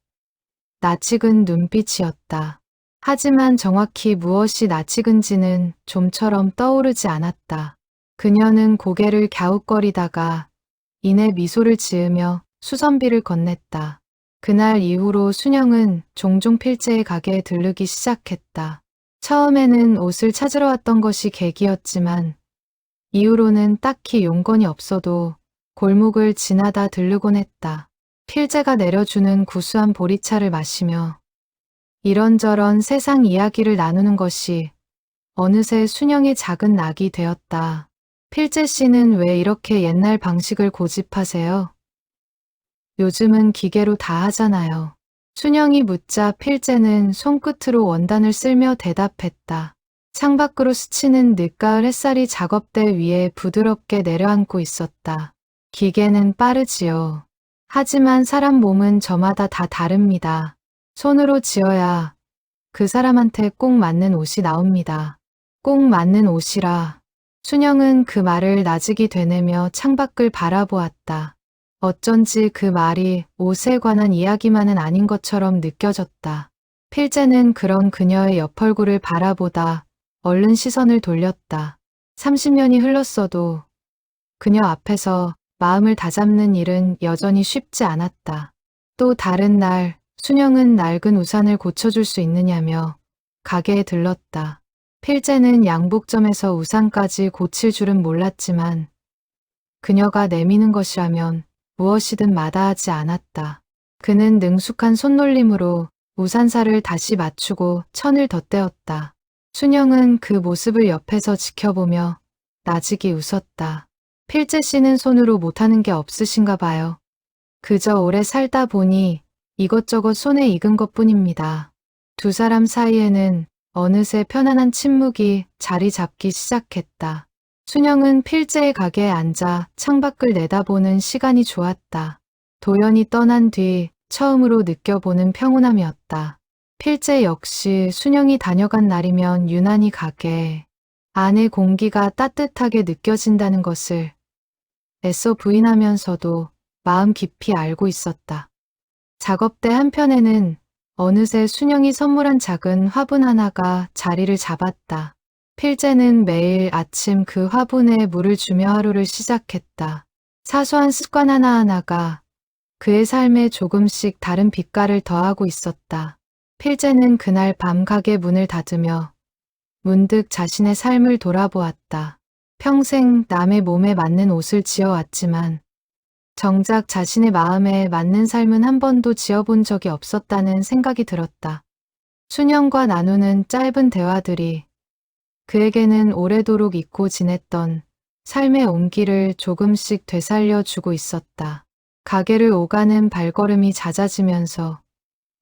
낯익은 눈빛이었다. 하지만 정확히 무엇이 낯익은지는 좀처럼 떠오르지 않았다. 그녀는 고개를 갸웃거리다가 이내 미소를 지으며 수선비를 건넸다. 그날 이후로 순영은 종종 필재의 가게에 들르기 시작했다. 처음에는 옷을 찾으러 왔던 것이 계기였지만 이후로는 딱히 용건이 없어도 골목을 지나다 들르곤 했다. 필재가 내려주는 구수한 보리차를 마시며 이런저런 세상 이야기를 나누는 것이 어느새 순영의 작은 낙이 되었다. 필재 씨는 왜 이렇게 옛날 방식을 고집하세요? 요즘은 기계로 다 하잖아요. 순영이 묻자 필재는 손끝으로 원단을 쓸며 대답했다. 창밖으로 스치는 늦가을 햇살이 작업대 위에 부드럽게 내려앉고 있었다. 기계는 빠르지요. 하지만 사람 몸은 저마다 다 다릅니다. 손으로 지어야 그 사람한테 꼭 맞는 옷이 나옵니다. 꼭 맞는 옷이라. 순영은 그 말을 나직이 되뇌며 창밖을 바라보았다. 어쩐지 그 말이 옷에 관한 이야기만은 아닌 것처럼 느껴졌다. 필재는 그런 그녀의 옆얼굴을 바라보다 얼른 시선을 돌렸다. 30년이 흘렀어도 그녀 앞에서 마음을 다잡는 일은 여전히 쉽지 않았다. 또 다른 날 순영은 낡은 우산을 고쳐줄 수 있느냐며 가게에 들렀다. 필재는 양복점에서 우산까지 고칠 줄은 몰랐지만 그녀가 내미는 것이라면 무엇이든 마다하지 않았다. 그는 능숙한 손놀림으로 우산살을 다시 맞추고 천을 덧대었다. 순영은 그 모습을 옆에서 지켜보며 나직이 웃었다. 필재 씨는 손으로 못하는 게 없으신가 봐요. 그저 오래 살다 보니 이것저것 손에 익은 것뿐입니다. 두 사람 사이에는 어느새 편안한 침묵이 자리 잡기 시작했다. 순영은 필재의 가게에 앉아 창밖을 내다보는 시간이 좋았다. 도연이 떠난 뒤 처음으로 느껴보는 평온함이었다. 필재 역시 순영이 다녀간 날이면 유난히 가게 안의 공기가 따뜻하게 느껴진다는 것을 애써 부인하면서도 마음 깊이 알고 있었다. 작업대 한편에는 어느새 순영이 선물한 작은 화분 하나가 자리를 잡았다. 필재는 매일 아침 그 화분에 물을 주며 하루를 시작했다. 사소한 습관 하나하나가 그의 삶에 조금씩 다른 빛깔을 더하고 있었다. 필재는 그날 밤 가게 문을 닫으며 문득 자신의 삶을 돌아보았다. 평생 남의 몸에 맞는 옷을 지어왔지만 정작 자신의 마음에 맞는 삶은 한 번도 지어본 적이 없었다는 생각이 들었다. 순영과 나누는 짧은 대화들이 그에게는 오래도록 잊고 지냈던 삶의 온기를 조금씩 되살려주고 있었다. 가게를 오가는 발걸음이 잦아지면서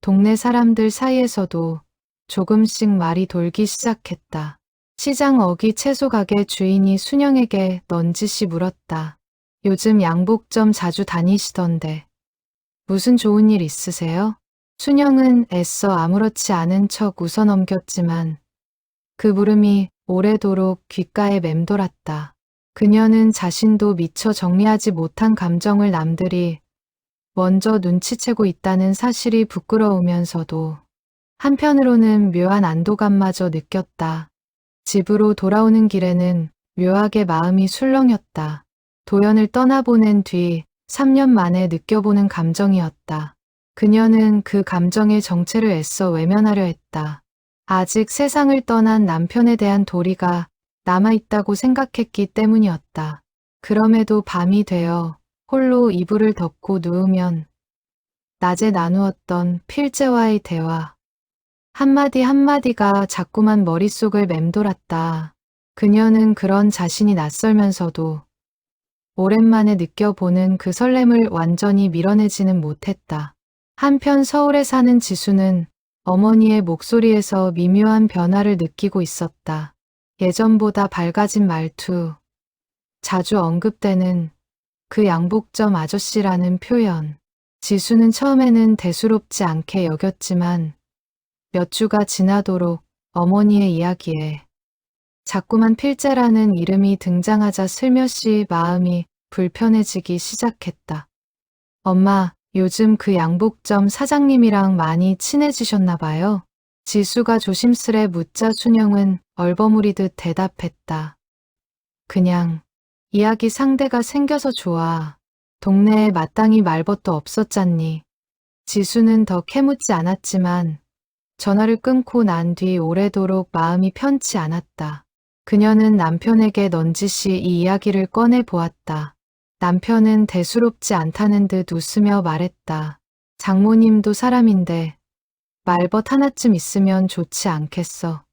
동네 사람들 사이에서도 조금씩 말이 돌기 시작했다. 시장 어기 채소 가게 주인이 순영에게 넌지시 물었다. 요즘 양복점 자주 다니시던데 무슨 좋은 일 있으세요? 순영은 애써 아무렇지 않은 척 웃어 넘겼지만 그 물음이 오래도록 귓가에 맴돌았다. 그녀는 자신도 미처 정리하지 못한 감정을 남들이 먼저 눈치채고 있다는 사실이 부끄러우면서도 한편으로는 묘한 안도감마저 느꼈다. 집으로 돌아오는 길에는 묘하게 마음이 술렁였다. 도연을 떠나보낸 뒤 3년 만에 느껴보는 감정이었다. 그녀는 그 감정의 정체를 애써 외면하려 했다. 아직 세상을 떠난 남편에 대한 도리가 남아있다고 생각했기 때문이었다. 그럼에도 밤이 되어 홀로 이불을 덮고 누우면 낮에 나누었던 필재와의 대화 한마디 한마디가 자꾸만 머릿속을 맴돌았다. 그녀는 그런 자신이 낯설면서도 오랜만에 느껴보는 그 설렘을 완전히 밀어내지는 못했다. 한편 서울에 사는 지수는 어머니의 목소리에서 미묘한 변화를 느끼고 있었다. 예전보다 밝아진 말투, 자주 언급되는 그 양복점 아저씨라는 표현. 지수는 처음에는 대수롭지 않게 여겼지만 몇 주가 지나도록 어머니의 이야기에 자꾸만 필재라는 이름이 등장하자 슬며시 마음이 불편해지기 시작했다. 엄마, 요즘 그 양복점 사장님이랑 많이 친해지셨나 봐요. 지수가 조심스레 묻자 순영은 얼버무리듯 대답했다. 그냥 이야기 상대가 생겨서 좋아. 동네에 마땅히 말벗도 없었잖니. 지수는 더 캐묻지 않았지만 전화를 끊고 난 뒤 오래도록 마음이 편치 않았다. 그녀는 남편에게 넌지시 이 이야기를 꺼내 보았다. 남편은 대수롭지 않다는 듯 웃으며 말했다. 장모님도 사람인데 말벗 하나쯤 있으면 좋지 않겠어.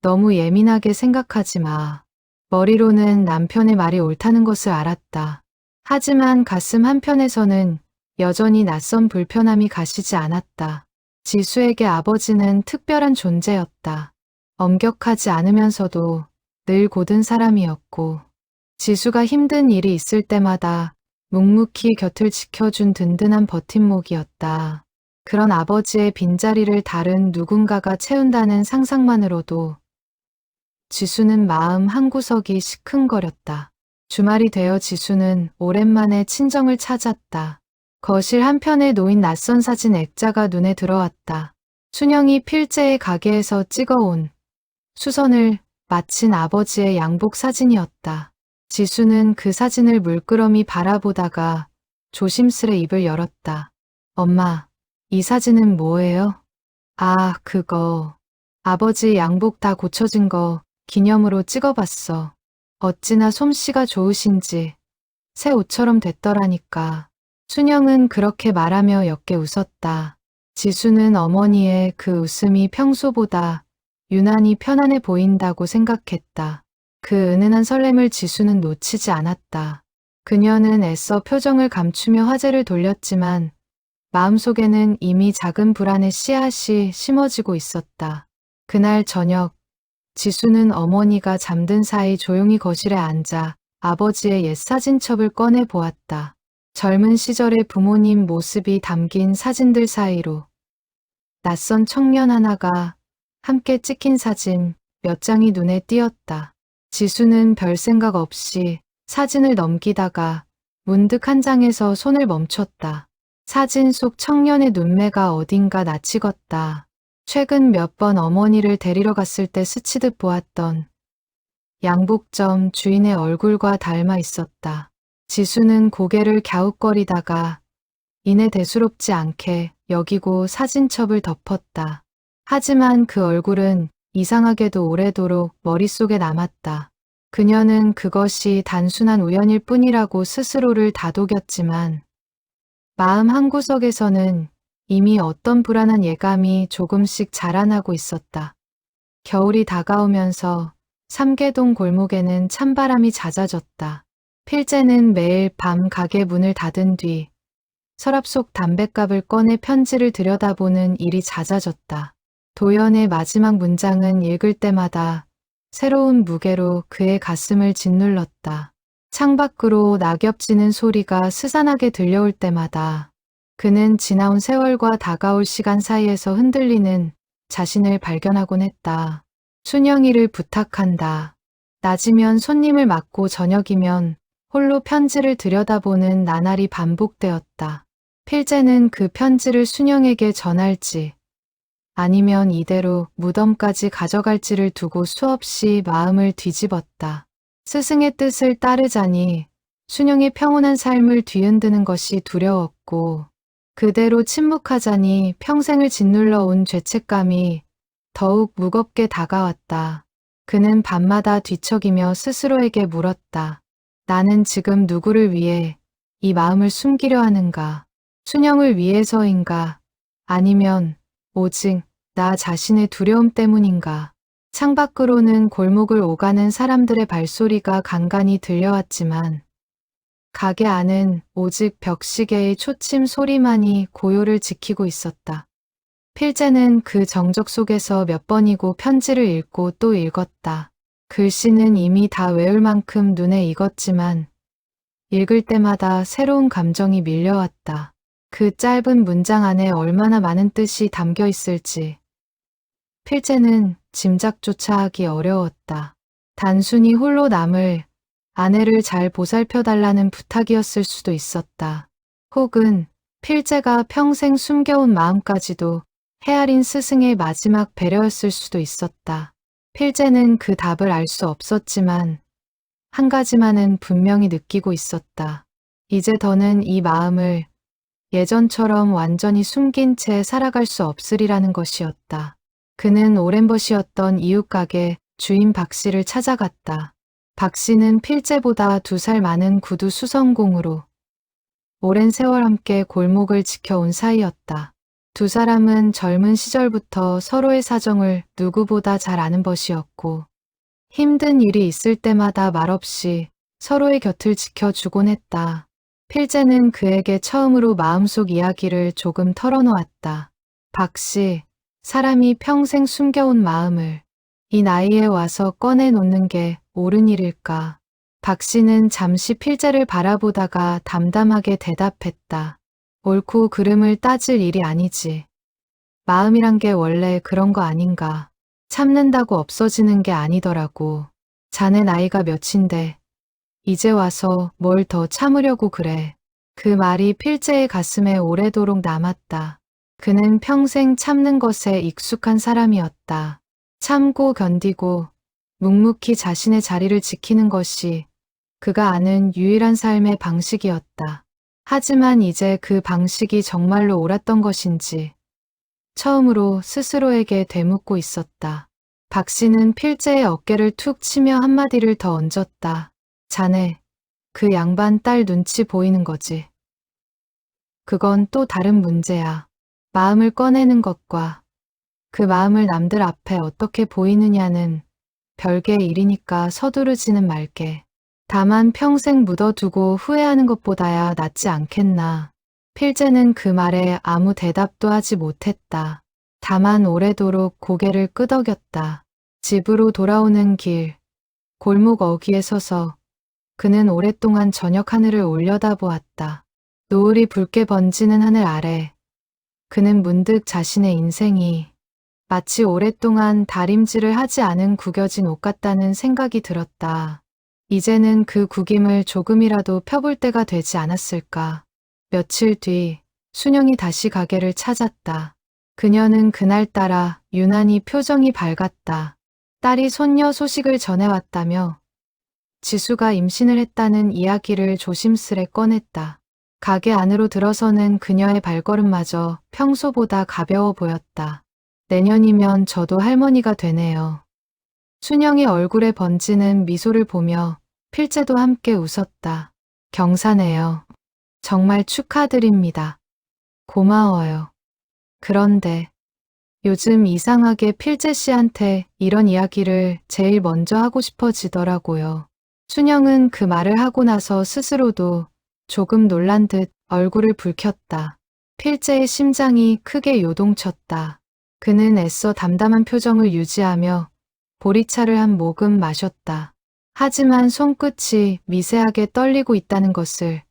너무 예민하게 생각하지 마. 머리로는 남편의 말이 옳다는 것을 알았다. 하지만 가슴 한편에서는 여전히 낯선 불편함이 가시지 않았다. 지수에게 아버지는 특별한 존재였다. 엄격하지 않으면서도 늘 고든 사람이었고 지수가 힘든 일이 있을 때마다 묵묵히 곁을 지켜준 든든한 버팀목이었다. 그런 아버지의 빈자리를 다른 누군가가 채운다는 상상만으로도 지수는 마음 한구석이 시큰거렸다. 주말이 되어 지수는 오랜만에 친정을 찾았다. 거실 한편에 놓인 낯선 사진 액자가 눈에 들어왔다. 순영이 필재의 가게에서 찍어온 수선을 마친 아버지의 양복 사진이었다. 지수는 그 사진을 물끄러미 바라보다가 조심스레 입을 열었다. 엄마, 이 사진은 뭐예요? 아, 그거. 아버지 양복 다 고쳐진 거 기념으로 찍어봤어. 어찌나 솜씨가 좋으신지 새 옷처럼 됐더라니까. 순영은 그렇게 말하며 옅게 웃었다. 지수는 어머니의 그 웃음이 평소보다 유난히 편안해 보인다고 생각했다. 그 은은한 설렘을 지수는 놓치지 않았다. 그녀는 애써 표정을 감추며 화제를 돌렸지만 마음속에는 이미 작은 불안의 씨앗이 심어지고 있었다. 그날 저녁, 지수는 어머니가 잠든 사이 조용히 거실에 앉아 아버지의 옛 사진첩을 꺼내 보았다. 젊은 시절의 부모님 모습이 담긴 사진들 사이로 낯선 청년 하나가 함께 찍힌 사진 몇 장이 눈에 띄었다. 지수는 별 생각 없이 사진을 넘기다가 문득 한 장에서 손을 멈췄다. 사진 속 청년의 눈매가 어딘가 낯익었다. 최근 몇 번 어머니를 데리러 갔을 때 스치듯 보았던 양복점 주인의 얼굴과 닮아 있었다. 지수는 고개를 갸웃거리다가 이내 대수롭지 않게 여기고 사진첩을 덮었다. 하지만 그 얼굴은 이상하게도 오래도록 머릿속에 남았다. 그녀는 그것이 단순한 우연일 뿐이라고 스스로를 다독였지만 마음 한구석에서는 이미 어떤 불안한 예감이 조금씩 자라나고 있었다. 겨울이 다가오면서 삼계동 골목에는 찬바람이 잦아졌다. 필재는 매일 밤 가게 문을 닫은 뒤 서랍 속 담뱃갑을 꺼내 편지를 들여다보는 일이 잦아졌다. 도연의 마지막 문장은 읽을 때마다 새로운 무게로 그의 가슴을 짓눌렀다. 창밖으로 낙엽 지는 소리가 스산하게 들려올 때마다 그는 지나온 세월과 다가올 시간 사이에서 흔들리는 자신을 발견하곤 했다. 순영이를 부탁한다. 낮이면 손님을 맞고 저녁이면 홀로 편지를 들여다보는 나날이 반복되었다. 필재는 그 편지를 순영에게 전할지 아니면 이대로 무덤까지 가져갈지를 두고 수없이 마음을 뒤집었다. 스승의 뜻을 따르자니 순영의 평온한 삶을 뒤흔드는 것이 두려웠고 그대로 침묵하자니 평생을 짓눌러 온 죄책감이 더욱 무겁게 다가왔다. 그는 밤마다 뒤척이며 스스로에게 물었다. 나는 지금 누구를 위해 이 마음을 숨기려 하는가? 순영을 위해서인가? 아니면 오직 나 자신의 두려움 때문인가? 창밖으로는 골목을 오가는 사람들의 발소리가 간간히 들려왔지만 가게 안은 오직 벽시계의 초침 소리만이 고요를 지키고 있었다. 필재는 그 정적 속에서 몇 번이고 편지를 읽고 또 읽었다. 글씨는 이미 다 외울 만큼 눈에 익었지만 읽을 때마다 새로운 감정이 밀려왔다. 그 짧은 문장 안에 얼마나 많은 뜻이 담겨 있을지 필재는 짐작조차 하기 어려웠다. 단순히 홀로 남을 아내를 잘 보살펴달라는 부탁이었을 수도 있었다. 혹은 필재가 평생 숨겨온 마음까지도 헤아린 스승의 마지막 배려였을 수도 있었다. 필재는 그 답을 알 수 없었지만 한 가지만은 분명히 느끼고 있었다. 이제 더는 이 마음을 예전처럼 완전히 숨긴 채 살아갈 수 없으리라는 것이었다. 그는 오랜버시였던 이웃가게 주인 박 씨를 찾아갔다. 박 씨는 필재보다 2살 많은 구두 수성공으로 오랜 세월 함께 골목을 지켜온 사이였다. 두 사람은 젊은 시절부터 서로의 사정을 누구보다 잘 아는 것이었고 힘든 일이 있을 때마다 말없이 서로의 곁을 지켜주곤 했다. 필재는 그에게 처음으로 마음속 이야기를 조금 털어놓았다. 박 씨, 사람이 평생 숨겨온 마음을 이 나이에 와서 꺼내놓는 게 옳은 일일까? 박 씨는 잠시 필재를 바라보다가 담담하게 대답했다. 옳고 그름을 따질 일이 아니지. 마음이란 게 원래 그런 거 아닌가. 참는다고 없어지는 게 아니더라고. 자네 나이가 몇인데 이제 와서 뭘 더 참으려고 그래. 그 말이 필재의 가슴에 오래도록 남았다. 그는 평생 참는 것에 익숙한 사람이었다. 참고 견디고 묵묵히 자신의 자리를 지키는 것이 그가 아는 유일한 삶의 방식이었다. 하지만 이제 그 방식이 정말로 옳았던 것인지 처음으로 스스로에게 되묻고 있었다. 박 씨는 필재의 어깨를 툭 치며 한마디를 더 얹었다. 자네, 그 양반 딸 눈치 보이는 거지. 그건 또 다른 문제야. 마음을 꺼내는 것과 그 마음을 남들 앞에 어떻게 보이느냐는 별개의 일이니까 서두르지는 말게. 다만 평생 묻어두고 후회하는 것보다야 낫지 않겠나. 필재는 그 말에 아무 대답도 하지 못했다. 다만 오래도록 고개를 끄덕였다. 집으로 돌아오는 길, 골목 어귀에 서서 그는 오랫동안 저녁 하늘을 올려다보았다. 노을이 붉게 번지는 하늘 아래 그는 문득 자신의 인생이 마치 오랫동안 다림질을 하지 않은 구겨진 옷 같다는 생각이 들었다. 이제는 그 구김을 조금이라도 펴볼 때가 되지 않았을까. 며칠 뒤 순영이 다시 가게를 찾았다. 그녀는 그날따라 유난히 표정이 밝았다. 딸이 손녀 소식을 전해왔다며 지수가 임신을 했다는 이야기를 조심스레 꺼냈다. 가게 안으로 들어서는 그녀의 발걸음마저 평소보다 가벼워 보였다. 내년이면 저도 할머니가 되네요. 순영의 얼굴에 번지는 미소를 보며 필재도 함께 웃었다. 경사네요. 정말 축하드립니다. 고마워요. 그런데 요즘 이상하게 필재 씨한테 이런 이야기를 제일 먼저 하고 싶어지더라고요. 순영은 그 말을 하고 나서 스스로도 조금 놀란 듯 얼굴을 붉혔다. 필재의 심장이 크게 요동쳤다. 그는 애써 담담한 표정을 유지하며 보리차를 한 모금 마셨다. 하지만 손끝이 미세하게 떨리고 있다는 것을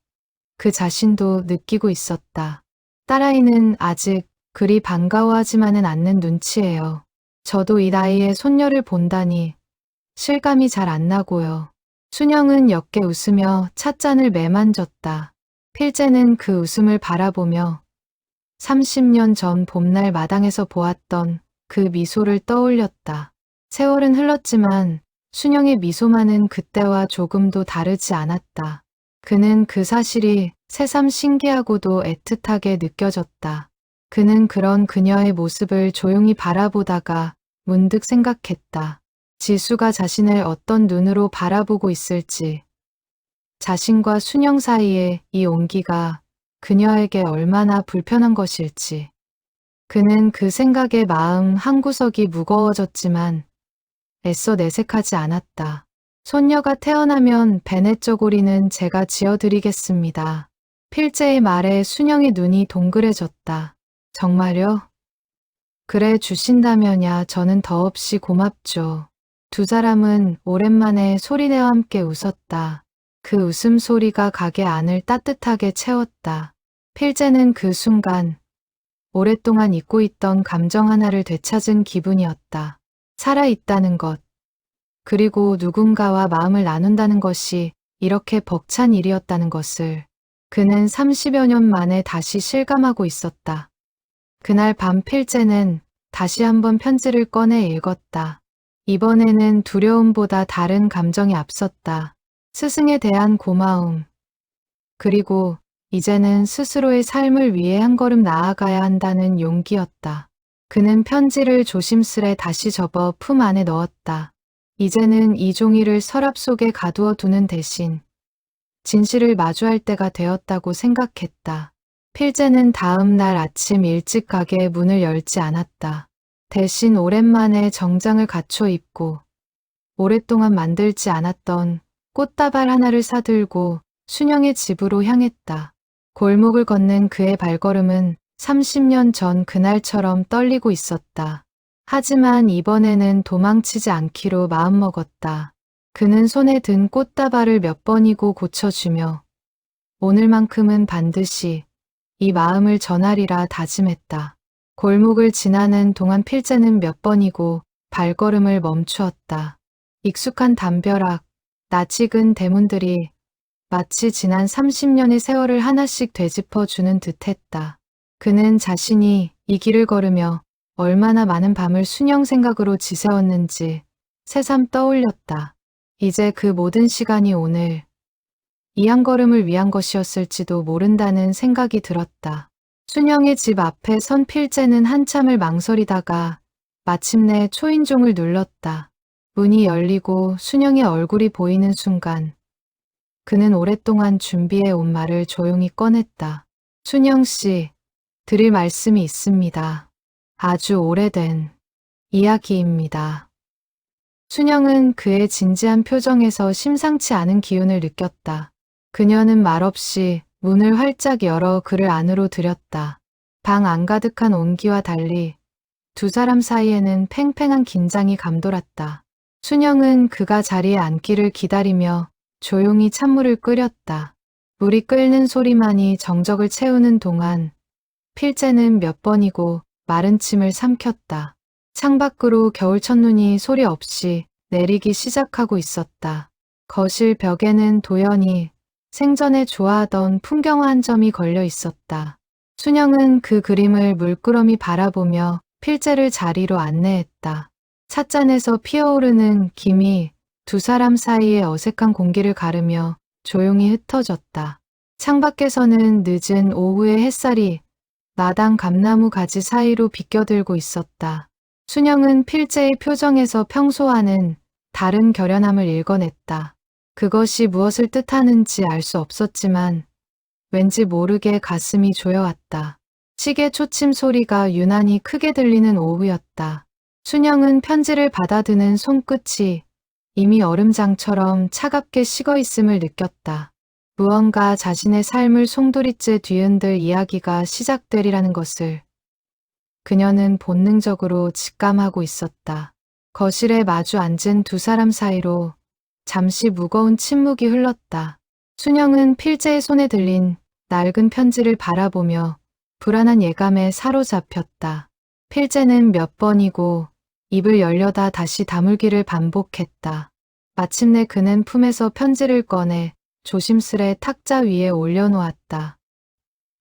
그 자신도 느끼고 있었다. 딸아이는 아직 그리 반가워하지만은 않는 눈치예요. 저도 이 나이에 손녀를 본다니 실감이 잘 안 나고요. 순영은 옅게 웃으며 찻잔을 매만졌다. 필재는 그 웃음을 바라보며 30년 전 봄날 마당에서 보았던 그 미소를 떠올렸다. 세월은 흘렀지만 순영의 미소만은 그때와 조금도 다르지 않았다. 그는 그 사실이 새삼 신기하고도 애틋하게 느껴졌다. 그는 그런 그녀의 모습을 조용히 바라보다가 문득 생각했다. 지수가 자신을 어떤 눈으로 바라보고 있을지, 자신과 순영 사이에 이 온기가 그녀에게 얼마나 불편한 것일지. 그는 그 생각에 마음 한구석이 무거워졌지만 애써 내색하지 않았다. 손녀가 태어나면 베넷저고리는 제가 지어드리겠습니다. 필재의 말에 순영의 눈이 동그래졌다. 정말요? 그래 주신다면야 저는 더없이 고맙죠. 두 사람은 오랜만에 소리내와 함께 웃었다. 그 웃음소리가 가게 안을 따뜻하게 채웠다. 필재는 그 순간 오랫동안 잊고 있던 감정 하나를 되찾은 기분이었다. 살아있다는 것, 그리고 누군가와 마음을 나눈다는 것이 이렇게 벅찬 일이었다는 것을 그는 30여 년 만에 다시 실감하고 있었다. 그날 밤 필재는 다시 한번 편지를 꺼내 읽었다. 이번에는 두려움보다 다른 감정이 앞섰다. 스승에 대한 고마움. 그리고 이제는 스스로의 삶을 위해 한 걸음 나아가야 한다는 용기였다. 그는 편지를 조심스레 다시 접어 품 안에 넣었다. 이제는 이 종이를 서랍 속에 가두어 두는 대신 진실을 마주할 때가 되었다고 생각했다. 필재는 다음 날 아침 일찍 가게 문을 열지 않았다. 대신 오랜만에 정장을 갖춰 입고 오랫동안 만들지 않았던 꽃다발 하나를 사들고 순영의 집으로 향했다. 골목을 걷는 그의 발걸음은 30년 전 그날처럼 떨리고 있었다. 하지만 이번에는 도망치지 않기로 마음먹었다. 그는 손에 든 꽃다발을 몇 번이고 고쳐주며 오늘만큼은 반드시 이 마음을 전하리라 다짐했다. 골목을 지나는 동안 필재는 몇 번이고 발걸음을 멈추었다. 익숙한 담벼락, 낯익은 대문들이 마치 지난 30년의 세월을 하나씩 되짚어주는 듯했다. 그는 자신이 이 길을 걸으며 얼마나 많은 밤을 순영 생각으로 지새웠는지 새삼 떠올렸다. 이제 그 모든 시간이 오늘 이 한 걸음을 위한 것이었을지도 모른다는 생각이 들었다. 순영의 집 앞에 선 필재는 한참을 망설이다가 마침내 초인종을 눌렀다. 문이 열리고 순영의 얼굴이 보이는 순간 그는 오랫동안 준비해 온 말을 조용히 꺼냈다. 순영 씨, 드릴 말씀이 있습니다. 아주 오래된 이야기입니다. 순영은 그의 진지한 표정에서 심상치 않은 기운을 느꼈다. 그녀는 말없이 문을 활짝 열어 그를 안으로 들였다. 방 안가득한 온기와 달리 두 사람 사이에는 팽팽한 긴장이 감돌았다. 순영은 그가 자리에 앉기를 기다리며 조용히 찬물을 끓였다. 물이 끓는 소리만이 정적을 채우는 동안 필재는 몇 번이고 마른 침을 삼켰다. 창밖으로 겨울 첫눈이 소리 없이 내리기 시작하고 있었다. 거실 벽에는 도연이 생전에 좋아하던 풍경화 한 점이 걸려 있었다. 순영은 그 그림을 물끄러미 바라보며 필재를 자리로 안내했다. 찻잔에서 피어오르는 김이 두 사람 사이의 어색한 공기를 가르며 조용히 흩어졌다. 창밖에서는 늦은 오후의 햇살이 마당 감나무 가지 사이로 비껴들고 있었다. 순영은 필재의 표정에서 평소와는 다른 결연함을 읽어냈다. 그것이 무엇을 뜻하는지 알 수 없었지만 왠지 모르게 가슴이 조여왔다. 시계 초침 소리가 유난히 크게 들리는 오후였다. 순영은 편지를 받아드는 손끝이 이미 얼음장처럼 차갑게 식어 있음을 느꼈다. 무언가 자신의 삶을 송두리째 뒤흔들 이야기가 시작되리라는 것을 그녀는 본능적으로 직감하고 있었다. 거실에 마주 앉은 두 사람 사이로 잠시 무거운 침묵이 흘렀다. 순영은 필재의 손에 들린 낡은 편지를 바라보며 불안한 예감에 사로잡혔다. 필재는 몇 번이고 입을 열려다 다시 다물기를 반복했다. 마침내 그는 품에서 편지를 꺼내 조심스레 탁자 위에 올려놓았다.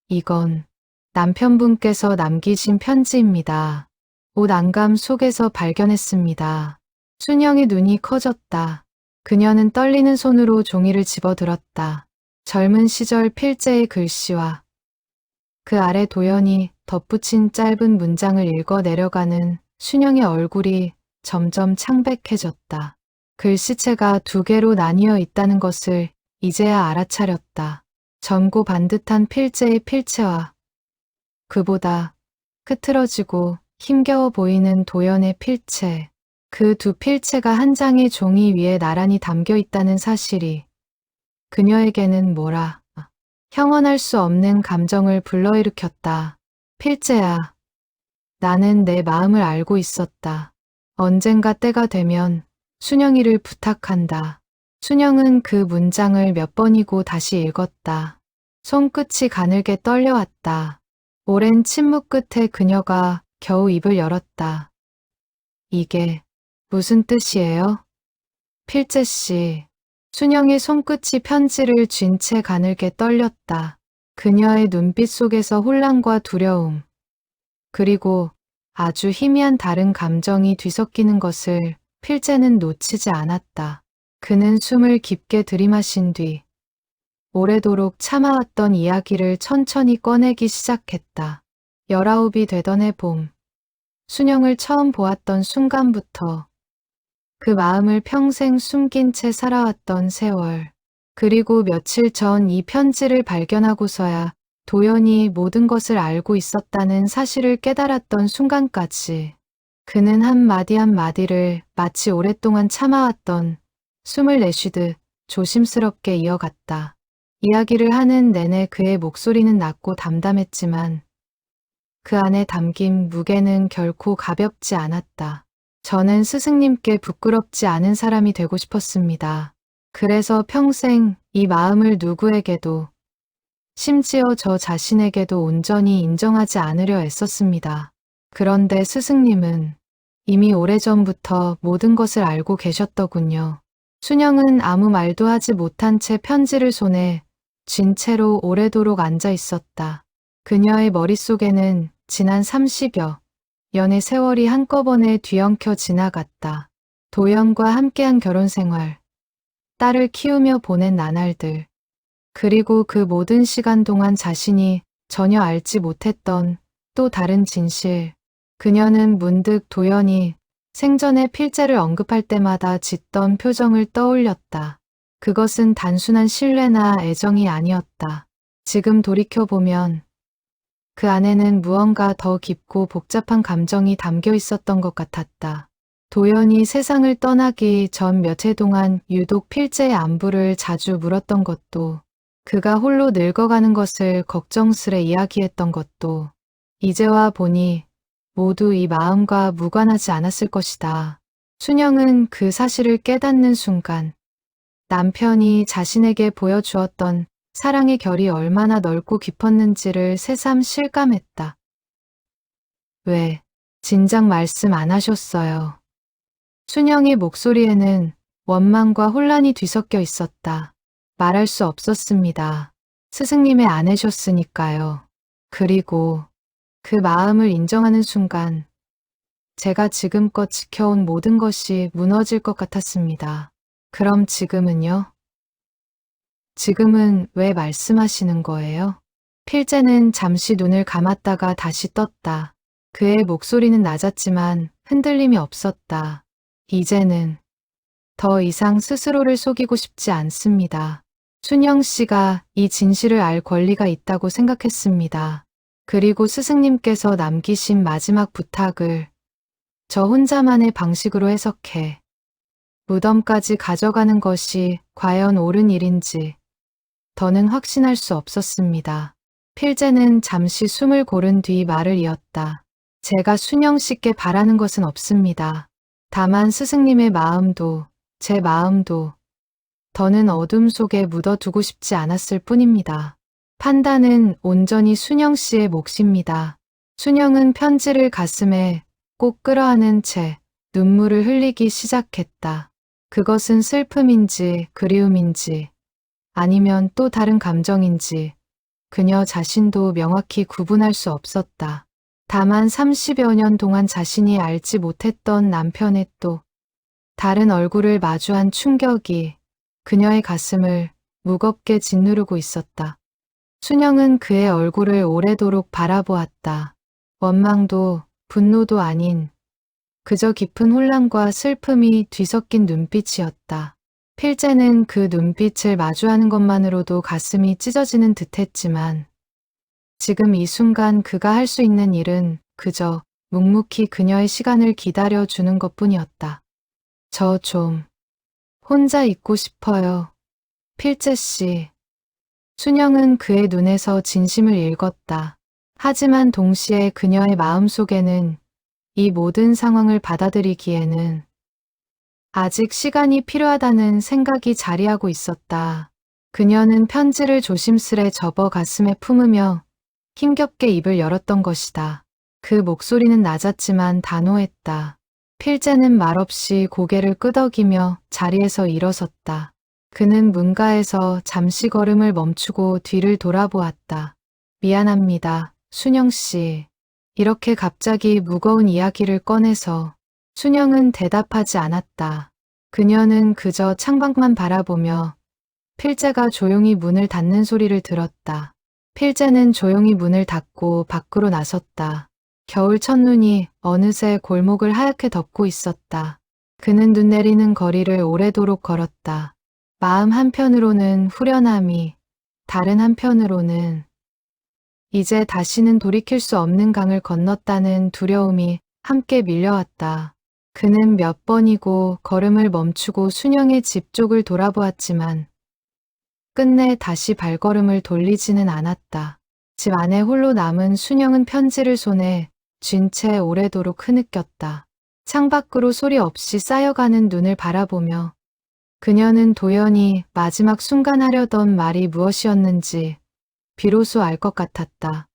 이건 남편분께서 남기신 편지입니다. 옷 안감 속에서 발견했습니다. 순영의 눈이 커졌다. 그녀는 떨리는 손으로 종이를 집어들었다. 젊은 시절 필재의 글씨와 그 아래 도연이 덧붙인 짧은 문장을 읽어 내려가는 순영의 얼굴이 점점 창백해졌다. 글씨체가 두 개로 나뉘어 있다는 것을 이제야 알아차렸다. 젊고 반듯한 필재의 필체와 그보다 흐트러지고 힘겨워 보이는 도연의 필체. 그 두 필체가 한 장의 종이 위에 나란히 담겨 있다는 사실이 그녀에게는 뭐라 형언할 수 없는 감정을 불러일으켰다. 필재야, 나는 내 마음을 알고 있었다. 언젠가 때가 되면 순영이를 부탁한다. 순영은 그 문장을 몇 번이고 다시 읽었다. 손끝이 가늘게 떨려왔다. 오랜 침묵 끝에 그녀가 겨우 입을 열었다. 이게 무슨 뜻이에요? 필재 씨. 순영의 손끝이 편지를 쥔 채 가늘게 떨렸다. 그녀의 눈빛 속에서 혼란과 두려움, 그리고 아주 희미한 다른 감정이 뒤섞이는 것을 필재는 놓치지 않았다. 그는 숨을 깊게 들이마신 뒤 오래도록 참아왔던 이야기를 천천히 꺼내기 시작했다. 19이 되던 해 봄, 순영을 처음 보았던 순간부터 그 마음을 평생 숨긴 채 살아왔던 세월, 그리고 며칠 전 이 편지를 발견하고서야 도연이 모든 것을 알고 있었다는 사실을 깨달았던 순간까지 그는 한마디 한마디를 마치 오랫동안 참아왔던 숨을 내쉬듯 조심스럽게 이어갔다. 이야기를 하는 내내 그의 목소리는 낮고 담담했지만 그 안에 담긴 무게는 결코 가볍지 않았다. 저는 스승님께 부끄럽지 않은 사람이 되고 싶었습니다. 그래서 평생 이 마음을 누구에게도, 심지어 저 자신에게도 온전히 인정하지 않으려 애썼습니다. 그런데 스승님은 이미 오래전부터 모든 것을 알고 계셨더군요. 순영은 아무 말도 하지 못한 채 편지를 손에 쥔 채로 오래도록 앉아 있었다. 그녀의 머릿속에는 지난 30여 년의 세월이 한꺼번에 뒤엉켜 지나갔다. 도연과 함께한 결혼 생활, 딸을 키우며 보낸 나날들, 그리고 그 모든 시간 동안 자신이 전혀 알지 못했던 또 다른 진실. 그녀는 문득 도연이 생전에 필재를 언급할 때마다 짓던 표정을 떠올렸다. 그것은 단순한 신뢰나 애정이 아니었다. 지금 돌이켜보면 그 안에는 무언가 더 깊고 복잡한 감정이 담겨 있었던 것 같았다. 도연이 세상을 떠나기 전 몇 해 동안 유독 필재의 안부를 자주 물었던 것도, 그가 홀로 늙어가는 것을 걱정스레 이야기했던 것도, 이제와 보니 모두 이 마음과 무관하지 않았을 것이다. 순영은 그 사실을 깨닫는 순간 남편이 자신에게 보여주었던 사랑의 결이 얼마나 넓고 깊었는지를 새삼 실감했다. 왜, 진작 말씀 안 하셨어요. 순영의 목소리에는 원망과 혼란이 뒤섞여 있었다. 말할 수 없었습니다. 스승님의 아내셨으니까요. 그리고 그 마음을 인정하는 순간 제가 지금껏 지켜온 모든 것이 무너질 것 같았습니다. 그럼 지금은요? 지금은 왜 말씀하시는 거예요? 필재는 잠시 눈을 감았다가 다시 떴다. 그의 목소리는 낮았지만 흔들림이 없었다. 이제는 더 이상 스스로를 속이고 싶지 않습니다. 순영 씨가 이 진실을 알 권리가 있다고 생각했습니다. 그리고 스승님께서 남기신 마지막 부탁을 저 혼자만의 방식으로 해석해 무덤까지 가져가는 것이 과연 옳은 일인지 더는 확신할 수 없었습니다. 필재는 잠시 숨을 고른 뒤 말을 이었다. 제가 순영 씨께 바라는 것은 없습니다. 다만 스승님의 마음도 제 마음도 더는 어둠 속에 묻어두고 싶지 않았을 뿐입니다. 판단은 온전히 순영 씨의 몫입니다. 순영은 편지를 가슴에 꼭 끌어안은 채 눈물을 흘리기 시작했다. 그것은 슬픔인지 그리움인지 아니면 또 다른 감정인지 그녀 자신도 명확히 구분할 수 없었다. 다만 30여 년 동안 자신이 알지 못했던 남편의 또 다른 얼굴을 마주한 충격이 그녀의 가슴을 무겁게 짓누르고 있었다. 순영은 그의 얼굴을 오래도록 바라보았다. 원망도 분노도 아닌 그저 깊은 혼란과 슬픔이 뒤섞인 눈빛이었다. 필재는 그 눈빛을 마주하는 것만으로도 가슴이 찢어지는 듯했지만 지금 이 순간 그가 할 수 있는 일은 그저 묵묵히 그녀의 시간을 기다려주는 것뿐이었다. 저 좀 혼자 있고 싶어요. 필재 씨. 순영은 그의 눈에서 진심을 읽었다. 하지만 동시에 그녀의 마음속에는 이 모든 상황을 받아들이기에는 아직 시간이 필요하다는 생각이 자리하고 있었다. 그녀는 편지를 조심스레 접어 가슴에 품으며 힘겹게 입을 열었던 것이다. 그 목소리는 낮았지만 단호했다. 필재는 말없이 고개를 끄덕이며 자리에서 일어섰다. 그는 문가에서 잠시 걸음을 멈추고 뒤를 돌아보았다. 미안합니다, 순영 씨. 이렇게 갑자기 무거운 이야기를 꺼내서 순영은 대답하지 않았다. 그녀는 그저 창밖만 바라보며 필재가 조용히 문을 닫는 소리를 들었다. 필재는 조용히 문을 닫고 밖으로 나섰다. 겨울 첫눈이 어느새 골목을 하얗게 덮고 있었다. 그는 눈 내리는 거리를 오래도록 걸었다. 마음 한편으로는 후련함이, 다른 한편으로는 이제 다시는 돌이킬 수 없는 강을 건넜다는 두려움이 함께 밀려왔다. 그는 몇 번이고 걸음을 멈추고 순영의 집 쪽을 돌아보았지만 끝내 다시 발걸음을 돌리지는 않았다. 집 안에 홀로 남은 순영은 편지를 손에 쥔 채 오래도록 흐느꼈다. 창밖으로 소리 없이 쌓여가는 눈을 바라보며 그녀는 도연히 마지막 순간 하려던 말이 무엇이었는지 비로소 알 것 같았다.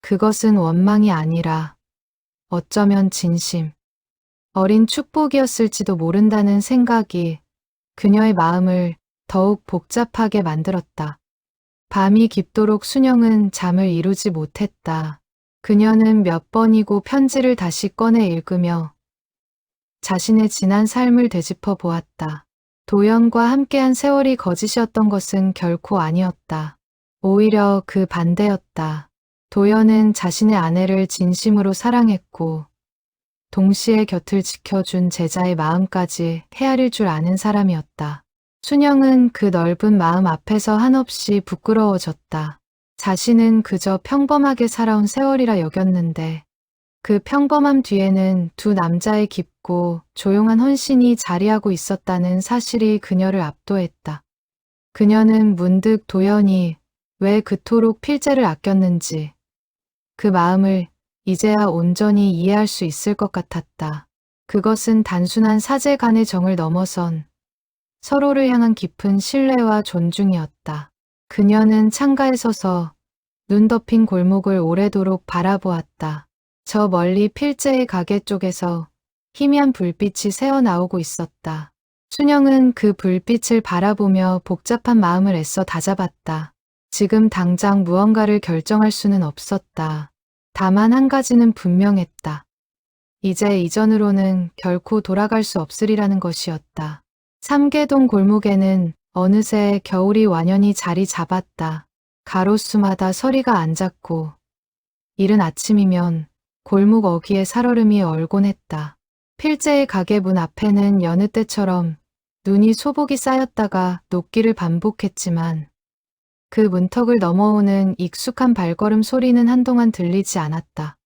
그것은 원망이 아니라 어쩌면 진심, 어린 축복이었을지도 모른다는 생각이 그녀의 마음을 더욱 복잡하게 만들었다. 밤이 깊도록 순영은 잠을 이루지 못했다. 그녀는 몇 번이고 편지를 다시 꺼내 읽으며 자신의 지난 삶을 되짚어 보았다. 도연과 함께한 세월이 거짓이었던 것은 결코 아니었다. 오히려 그 반대였다. 도연은 자신의 아내를 진심으로 사랑했고 동시에 곁을 지켜준 제자의 마음까지 헤아릴 줄 아는 사람이었다. 순영은 그 넓은 마음 앞에서 한없이 부끄러워졌다. 자신은 그저 평범하게 살아온 세월이라 여겼는데 그 평범함 뒤에는 두 남자의 깊고 조용한 헌신이 자리하고 있었다는 사실이 그녀를 압도했다. 그녀는 문득 도연이 왜 그토록 필재를 아꼈는지, 그 마음을 이제야 온전히 이해할 수 있을 것 같았다. 그것은 단순한 사제 간의 정을 넘어선 서로를 향한 깊은 신뢰와 존중이었다. 그녀는 창가에 서서 눈 덮인 골목을 오래도록 바라보았다. 저 멀리 필재의 가게 쪽에서 희미한 불빛이 새어나오고 있었다. 순영은 그 불빛을 바라보며 복잡한 마음을 애써 다잡았다. 지금 당장 무언가를 결정할 수는 없었다. 다만 한 가지는 분명했다. 이제 이전으로는 결코 돌아갈 수 없으리라는 것이었다. 삼계동 골목에는 어느새 겨울이 완연히 자리 잡았다. 가로수마다 서리가 앉았고 이른 아침이면 골목 어귀에 살얼음이 얼곤 했다. 필재의 가게 문 앞에는 여느 때처럼 눈이 소복이 쌓였다가 녹기를 반복했지만 그 문턱을 넘어오는 익숙한 발걸음 소리는 한동안 들리지 않았다.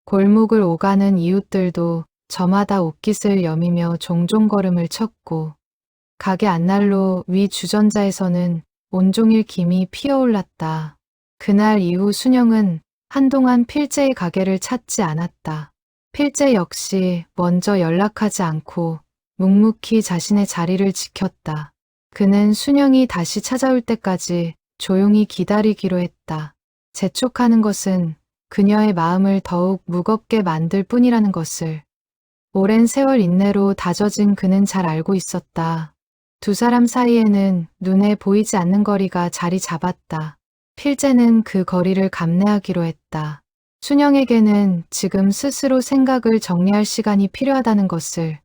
골목을 오가는 이웃들도 저마다 옷깃을 여미며 종종 걸음을 쳤고 가게 안난로 위 주전자에서는 온종일 김이 피어올랐다. 그날 이후 순영은 한동안 필재의 가게를 찾지 않았다. 필재 역시 먼저 연락하지 않고 묵묵히 자신의 자리를 지켰다. 그는 순영이 다시 찾아올 때까지 조용히 기다리기로 했다. 재촉하는 것은 그녀의 마음을 더욱 무겁게 만들 뿐이라는 것을 오랜 세월 인내로 다져진 그는 잘 알고 있었다. 두 사람 사이에는 눈에 보이지 않는 거리가 자리 잡았다. 필재는 그 거리를 감내하기로 했다. 순영에게는 지금 스스로 생각을 정리할 시간이 필요하다는 것을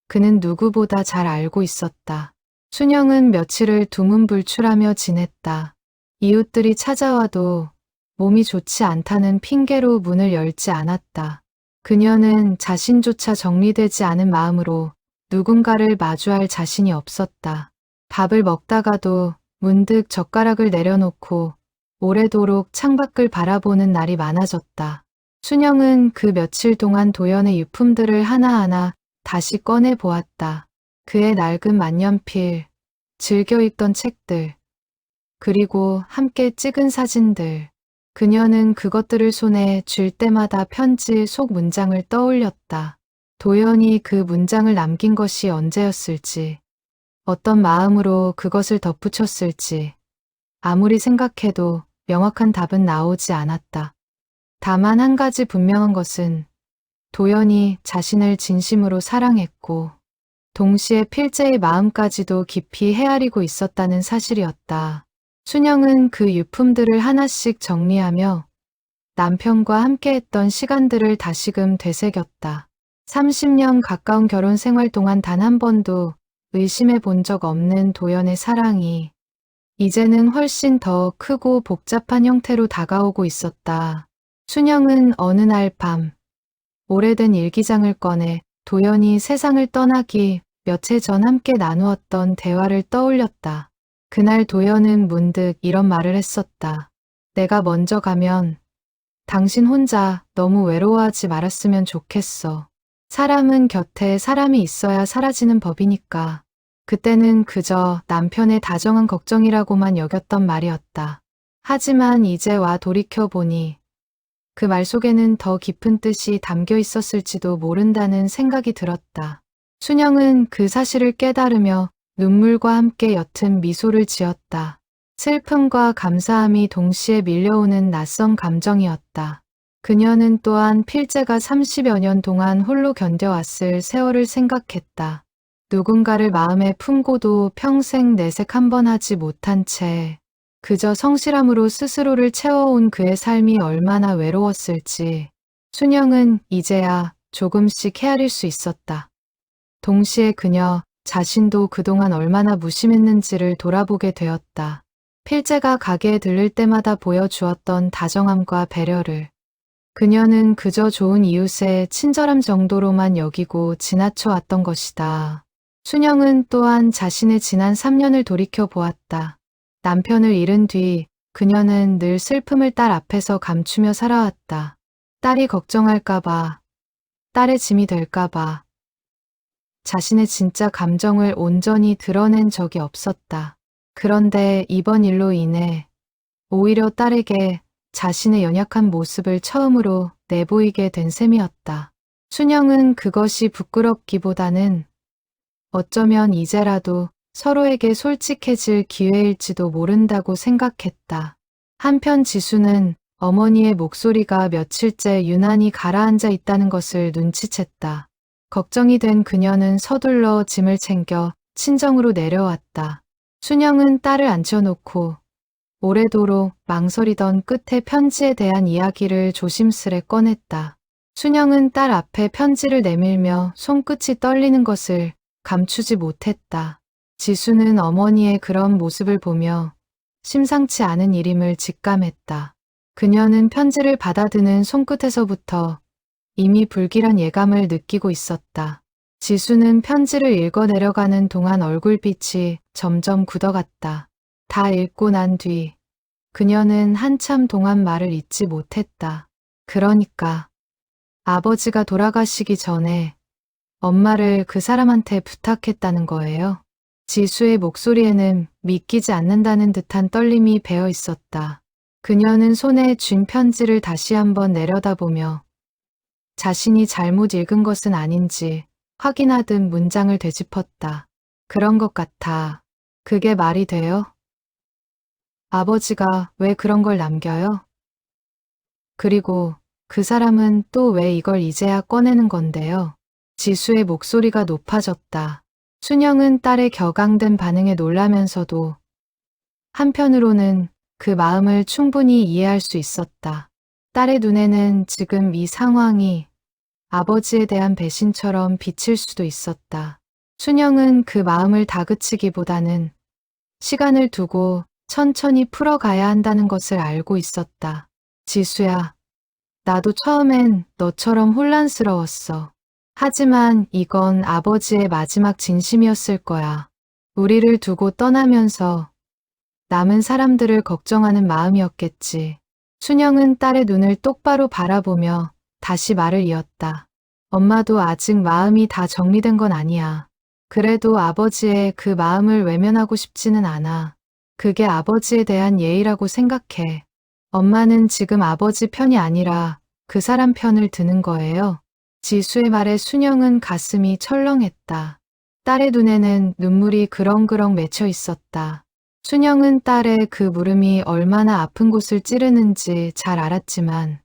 그는 누구보다 잘 알고 있었다. 순영은 며칠을 두문불출하며 지냈다. 이웃들이 찾아와도 몸이 좋지 않다는 핑계로 문을 열지 않았다. 그녀는 자신조차 정리되지 않은 마음으로 누군가를 마주할 자신이 없었다. 밥을 먹다가도 문득 젓가락을 내려놓고 오래도록 창밖을 바라보는 날이 많아졌다. 순영은 그 며칠 동안 도연의 유품들을 하나하나 다시 꺼내 보았다. 그의 낡은 만년필, 즐겨 읽던 책들, 그리고 함께 찍은 사진들. 그녀는 그것들을 손에 쥘 때마다 편지 속 문장을 떠올렸다. 도연이 그 문장을 남긴 것이 언제였을지, 어떤 마음으로 그것을 덧붙였을지, 아무리 생각해도 명확한 답은 나오지 않았다. 다만 한 가지 분명한 것은 도연이 자신을 진심으로 사랑했고 동시에 필재의 마음까지도 깊이 헤아리고 있었다는 사실이었다. 순영은 그 유품들을 하나씩 정리하며 남편과 함께했던 시간들을 다시금 되새겼다. 30년 가까운 결혼 생활 동안 단 한 번도 의심해 본 적 없는 도연의 사랑이 이제는 훨씬 더 크고 복잡한 형태로 다가오고 있었다. 순영은 어느 날 밤 오래된 일기장을 꺼내 도연이 세상을 떠나기 몇 해 전 함께 나누었던 대화를 떠올렸다. 그날 도연은 문득 이런 말을 했었다. 내가 먼저 가면 당신 혼자 너무 외로워하지 말았으면 좋겠어. 사람은 곁에 사람이 있어야 사라지는 법이니까. 그때는 그저 남편의 다정한 걱정이라고만 여겼던 말이었다. 하지만 이제 와 돌이켜보니 그 말 속에는 더 깊은 뜻이 담겨 있었을지도 모른다는 생각이 들었다. 순영은 그 사실을 깨달으며 눈물과 함께 옅은 미소를 지었다. 슬픔과 감사함이 동시에 밀려오는 낯선 감정이었다. 그녀는 또한 필재가 30여 년 동안 홀로 견뎌왔을 세월을 생각했다. 누군가를 마음에 품고도 평생 내색 한 번 하지 못한 채 그저 성실함으로 스스로를 채워온 그의 삶이 얼마나 외로웠을지 순영은 이제야 조금씩 헤아릴 수 있었다. 동시에 그녀 자신도 그동안 얼마나 무심했는지를 돌아보게 되었다. 필재가 가게에 들를 때마다 보여주었던 다정함과 배려를 그녀는 그저 좋은 이웃의 친절함 정도로만 여기고 지나쳐 왔던 것이다. 순영은 또한 자신의 지난 3년을 돌이켜 보았다. 남편을 잃은 뒤 그녀는 늘 슬픔을 딸 앞에서 감추며 살아왔다. 딸이 걱정할까봐, 딸의 짐이 될까봐, 자신의 진짜 감정을 온전히 드러낸 적이 없었다. 그런데 이번 일로 인해 오히려 딸에게 자신의 연약한 모습을 처음으로 내보이게 된 셈이었다. 순영은 그것이 부끄럽기보다는 어쩌면 이제라도 서로에게 솔직해질 기회일지도 모른다고 생각했다. 한편 지수는 어머니의 목소리가 며칠째 유난히 가라앉아 있다는 것을 눈치챘다. 걱정이 된 그녀는 서둘러 짐을 챙겨 친정으로 내려왔다. 순영은 딸을 앉혀놓고 오래도록 망설이던 끝에 편지에 대한 이야기를 조심스레 꺼냈다. 순영은 딸 앞에 편지를 내밀며 손끝이 떨리는 것을 감추지 못했다. 지수는 어머니의 그런 모습을 보며 심상치 않은 일임을 직감했다. 그녀는 편지를 받아드는 손끝에서부터 이미 불길한 예감을 느끼고 있었다. 지수는 편지를 읽어 내려가는 동안 얼굴빛이 점점 굳어갔다. 다 읽고 난 뒤 그녀는 한참 동안 말을 잇지 못했다. 그러니까 아버지가 돌아가시기 전에 엄마를 그 사람한테 부탁했다는 거예요. 지수의 목소리에는 믿기지 않는다는 듯한 떨림이 배어 있었다. 그녀는 손에 쥔 편지를 다시 한번 내려다보며 자신이 잘못 읽은 것은 아닌지 확인하듯 문장을 되짚었다. 그런 것 같아. 그게 말이 돼요? 아버지가 왜 그런 걸 남겨요? 그리고 그 사람은 또 왜 이걸 이제야 꺼내는 건데요? 지수의 목소리가 높아졌다. 순영은 딸의 격앙된 반응에 놀라면서도 한편으로는 그 마음을 충분히 이해할 수 있었다. 딸의 눈에는 지금 이 상황이 아버지에 대한 배신처럼 비칠 수도 있었다. 순영은 그 마음을 다그치기보다는 시간을 두고 천천히 풀어가야 한다는 것을 알고 있었다. 지수야, 나도 처음엔 너처럼 혼란스러웠어. 하지만 이건 아버지의 마지막 진심이었을 거야. 우리를 두고 떠나면서 남은 사람들을 걱정하는 마음이었겠지. 순영은 딸의 눈을 똑바로 바라보며 다시 말을 이었다. 엄마도 아직 마음이 다 정리된 건 아니야. 그래도 아버지의 그 마음을 외면하고 싶지는 않아. 그게 아버지에 대한 예의라고 생각해. 엄마는 지금 아버지 편이 아니라 그 사람 편을 드는 거예요. 지수의 말에 순영은 가슴이 철렁했다. 딸의 눈에는 눈물이 그렁그렁 맺혀 있었다. 순영은 딸의 그 물음이 얼마나 아픈 곳을 찌르는지 잘 알았지만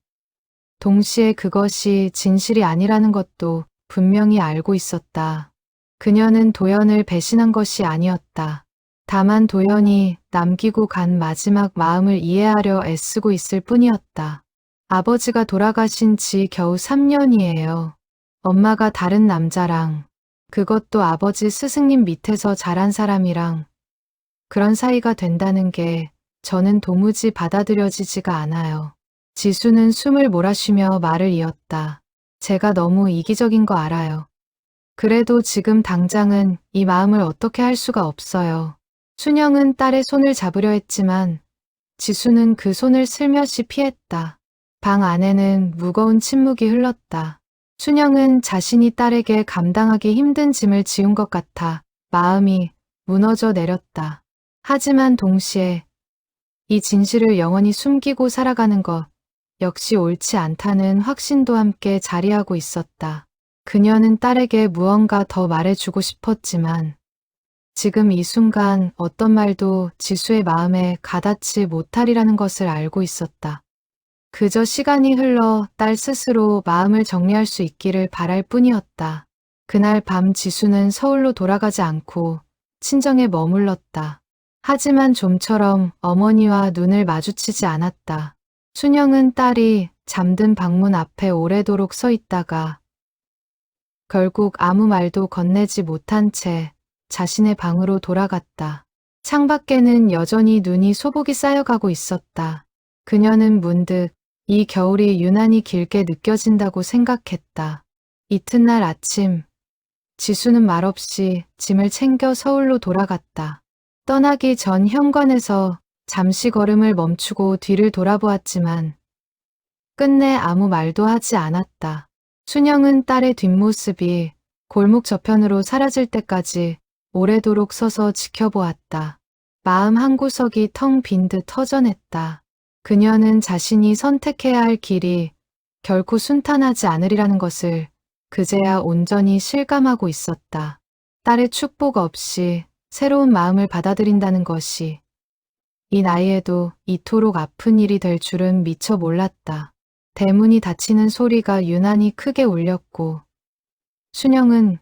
동시에 그것이 진실이 아니라는 것도 분명히 알고 있었다. 그녀는 도연을 배신한 것이 아니었다. 다만 도연이 남기고 간 마지막 마음을 이해하려 애쓰고 있을 뿐이었다. 아버지가 돌아가신 지 겨우 3년이에요. 엄마가 다른 남자랑, 그것도 아버지 스승님 밑에서 자란 사람이랑 그런 사이가 된다는 게 저는 도무지 받아들여지지가 않아요. 지수는 숨을 몰아쉬며 말을 이었다. 제가 너무 이기적인 거 알아요. 그래도 지금 당장은 이 마음을 어떻게 할 수가 없어요. 순영은 딸의 손을 잡으려 했지만 지수는 그 손을 슬며시 피했다. 방 안에는 무거운 침묵이 흘렀다. 순영은 자신이 딸에게 감당하기 힘든 짐을 지운 것 같아 마음이 무너져 내렸다. 하지만 동시에 이 진실을 영원히 숨기고 살아가는 것 역시 옳지 않다는 확신도 함께 자리하고 있었다. 그녀는 딸에게 무언가 더 말해주고 싶었지만 지금 이 순간 어떤 말도 지수의 마음에 가닿지 못하리라는 것을 알고 있었다. 그저 시간이 흘러 딸 스스로 마음을 정리할 수 있기를 바랄 뿐이었다. 그날 밤 지수는 서울로 돌아가지 않고 친정에 머물렀다. 하지만 좀처럼 어머니와 눈을 마주치지 않았다. 순영은 딸이 잠든 방문 앞에 오래도록 서 있다가 결국 아무 말도 건네지 못한 채 자신의 방으로 돌아갔다. 창밖에는 여전히 눈이 소복이 쌓여가고 있었다. 그녀는 문득 이 겨울이 유난히 길게 느껴진다고 생각했다. 이튿날 아침, 지수는 말없이 짐을 챙겨 서울로 돌아갔다. 떠나기 전 현관에서 잠시 걸음을 멈추고 뒤를 돌아보았지만 끝내 아무 말도 하지 않았다. 순영은 딸의 뒷모습이 골목 저편으로 사라질 때까지 오래도록 서서 지켜보았다. 마음 한구석이 텅 빈 듯 허전했다. 그녀는 자신이 선택해야 할 길이 결코 순탄하지 않으리라는 것을 그제야 온전히 실감하고 있었다. 딸의 축복 없이 새로운 마음을 받아들인다는 것이 이 나이에도 이토록 아픈 일이 될 줄은 미처 몰랐다. 대문이 닫히는 소리가 유난히 크게 울렸고 순영은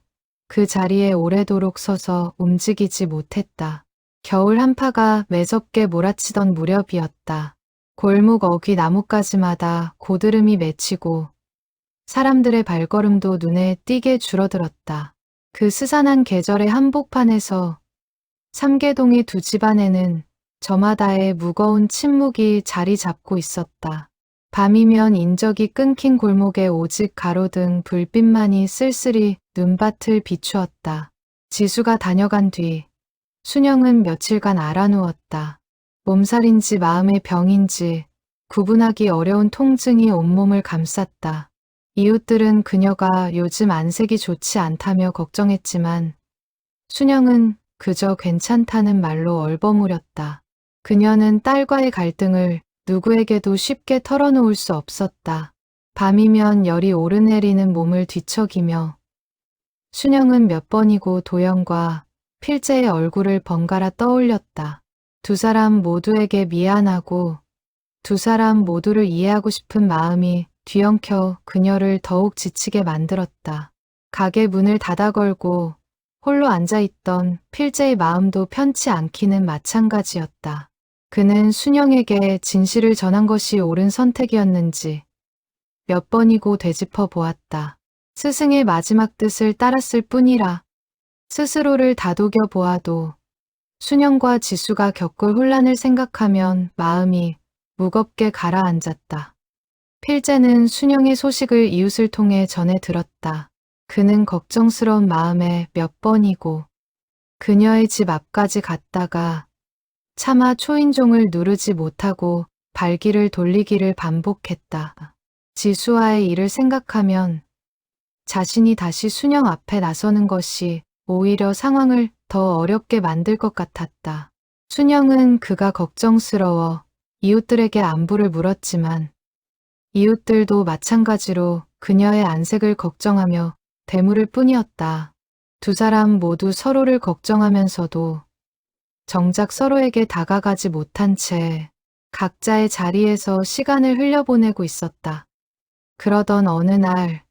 그 자리에 오래도록 서서 움직이지 못했다. 겨울 한파가 매섭게 몰아치던 무렵이었다. 골목 어귀 나뭇가지마다 고드름이 맺히고 사람들의 발걸음도 눈에 띄게 줄어들었다. 그 스산한 계절의 한복판에서 삼계동의 두 집안에는 저마다의 무거운 침묵이 자리 잡고 있었다. 밤이면 인적이 끊긴 골목에 오직 가로등 불빛만이 쓸쓸히 눈밭을 비추었다. 지수가 다녀간 뒤 순영은 며칠간 알아누웠다. 몸살인지 마음의 병인지 구분하기 어려운 통증이 온몸을 감쌌다. 이웃들은 그녀가 요즘 안색이 좋지 않다며 걱정했지만 순영은 그저 괜찮다는 말로 얼버무렸다. 그녀는 딸과의 갈등을 누구에게도 쉽게 털어놓을 수 없었다. 밤이면 열이 오르내리는 몸을 뒤척이며 순영은 몇 번이고 도영과 필재의 얼굴을 번갈아 떠올렸다. 두 사람 모두에게 미안하고 두 사람 모두를 이해하고 싶은 마음이 뒤엉켜 그녀를 더욱 지치게 만들었다. 가게 문을 닫아 걸고 홀로 앉아있던 필재의 마음도 편치 않기는 마찬가지였다. 그는 순영에게 진실을 전한 것이 옳은 선택이었는지 몇 번이고 되짚어 보았다. 스승의 마지막 뜻을 따랐을 뿐이라 스스로를 다독여 보아도 순영과 지수가 겪을 혼란을 생각하면 마음이 무겁게 가라앉았다. 필재는 순영의 소식을 이웃을 통해 전해 들었다. 그는 걱정스러운 마음에 몇 번이고 그녀의 집 앞까지 갔다가 차마 초인종을 누르지 못하고 발길을 돌리기를 반복했다. 지수와의 일을 생각하면 자신이 다시 순영 앞에 나서는 것이 오히려 상황을 더 어렵게 만들 것 같았다. 순영은 그가 걱정스러워 이웃들에게 안부를 물었지만 이웃들도 마찬가지로 그녀의 안색을 걱정하며 대물을 뿐이었다. 두 사람 모두 서로를 걱정하면서도 정작 서로에게 다가가지 못한 채 각자의 자리에서 시간을 흘려보내고 있었다. 그러던 어느 날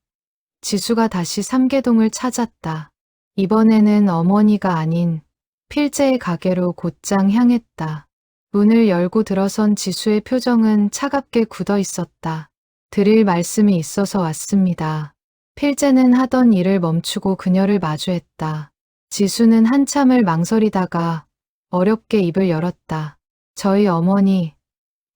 지수가 다시 삼계동을 찾았다. 이번에는 어머니가 아닌 필재의 가게로 곧장 향했다. 문을 열고 들어선 지수의 표정은 차갑게 굳어 있었다. 드릴 말씀이 있어서 왔습니다. 필재는 하던 일을 멈추고 그녀를 마주했다. 지수는 한참을 망설이다가 어렵게 입을 열었다. 저희 어머니,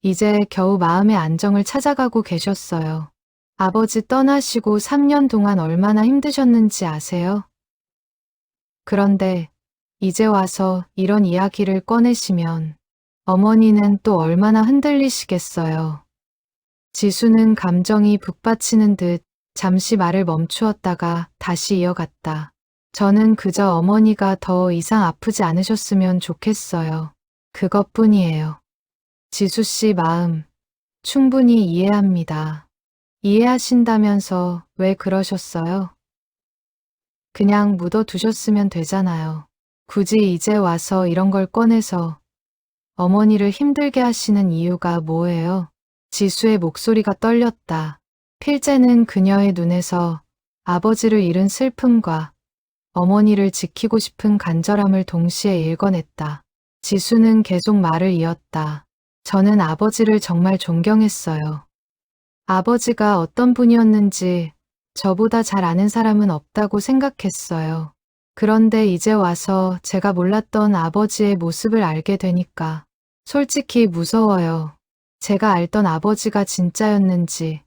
이제 겨우 마음의 안정을 찾아가고 계셨어요. 아버지 떠나시고 3년 동안 얼마나 힘드셨는지 아세요? 그런데 이제 와서 이런 이야기를 꺼내시면 어머니는 또 얼마나 흔들리시겠어요. 지수는 감정이 북받치는 듯 잠시 말을 멈추었다가 다시 이어갔다. 저는 그저 어머니가 더 이상 아프지 않으셨으면 좋겠어요. 그것뿐이에요. 지수 씨 마음 충분히 이해합니다. 이해하신다면서 왜 그러셨어요? 그냥 묻어두셨으면 되잖아요. 굳이 이제 와서 이런 걸 꺼내서 어머니를 힘들게 하시는 이유가 뭐예요? 지수의 목소리가 떨렸다. 필재는 그녀의 눈에서 아버지를 잃은 슬픔과 어머니를 지키고 싶은 간절함을 동시에 읽어냈다. 지수는 계속 말을 이었다. 저는 아버지를 정말 존경했어요. 아버지가 어떤 분이었는지 저보다 잘 아는 사람은 없다고 생각했어요. 그런데 이제 와서 제가 몰랐던 아버지의 모습을 알게 되니까 솔직히 무서워요. 제가 알던 아버지가 진짜였는지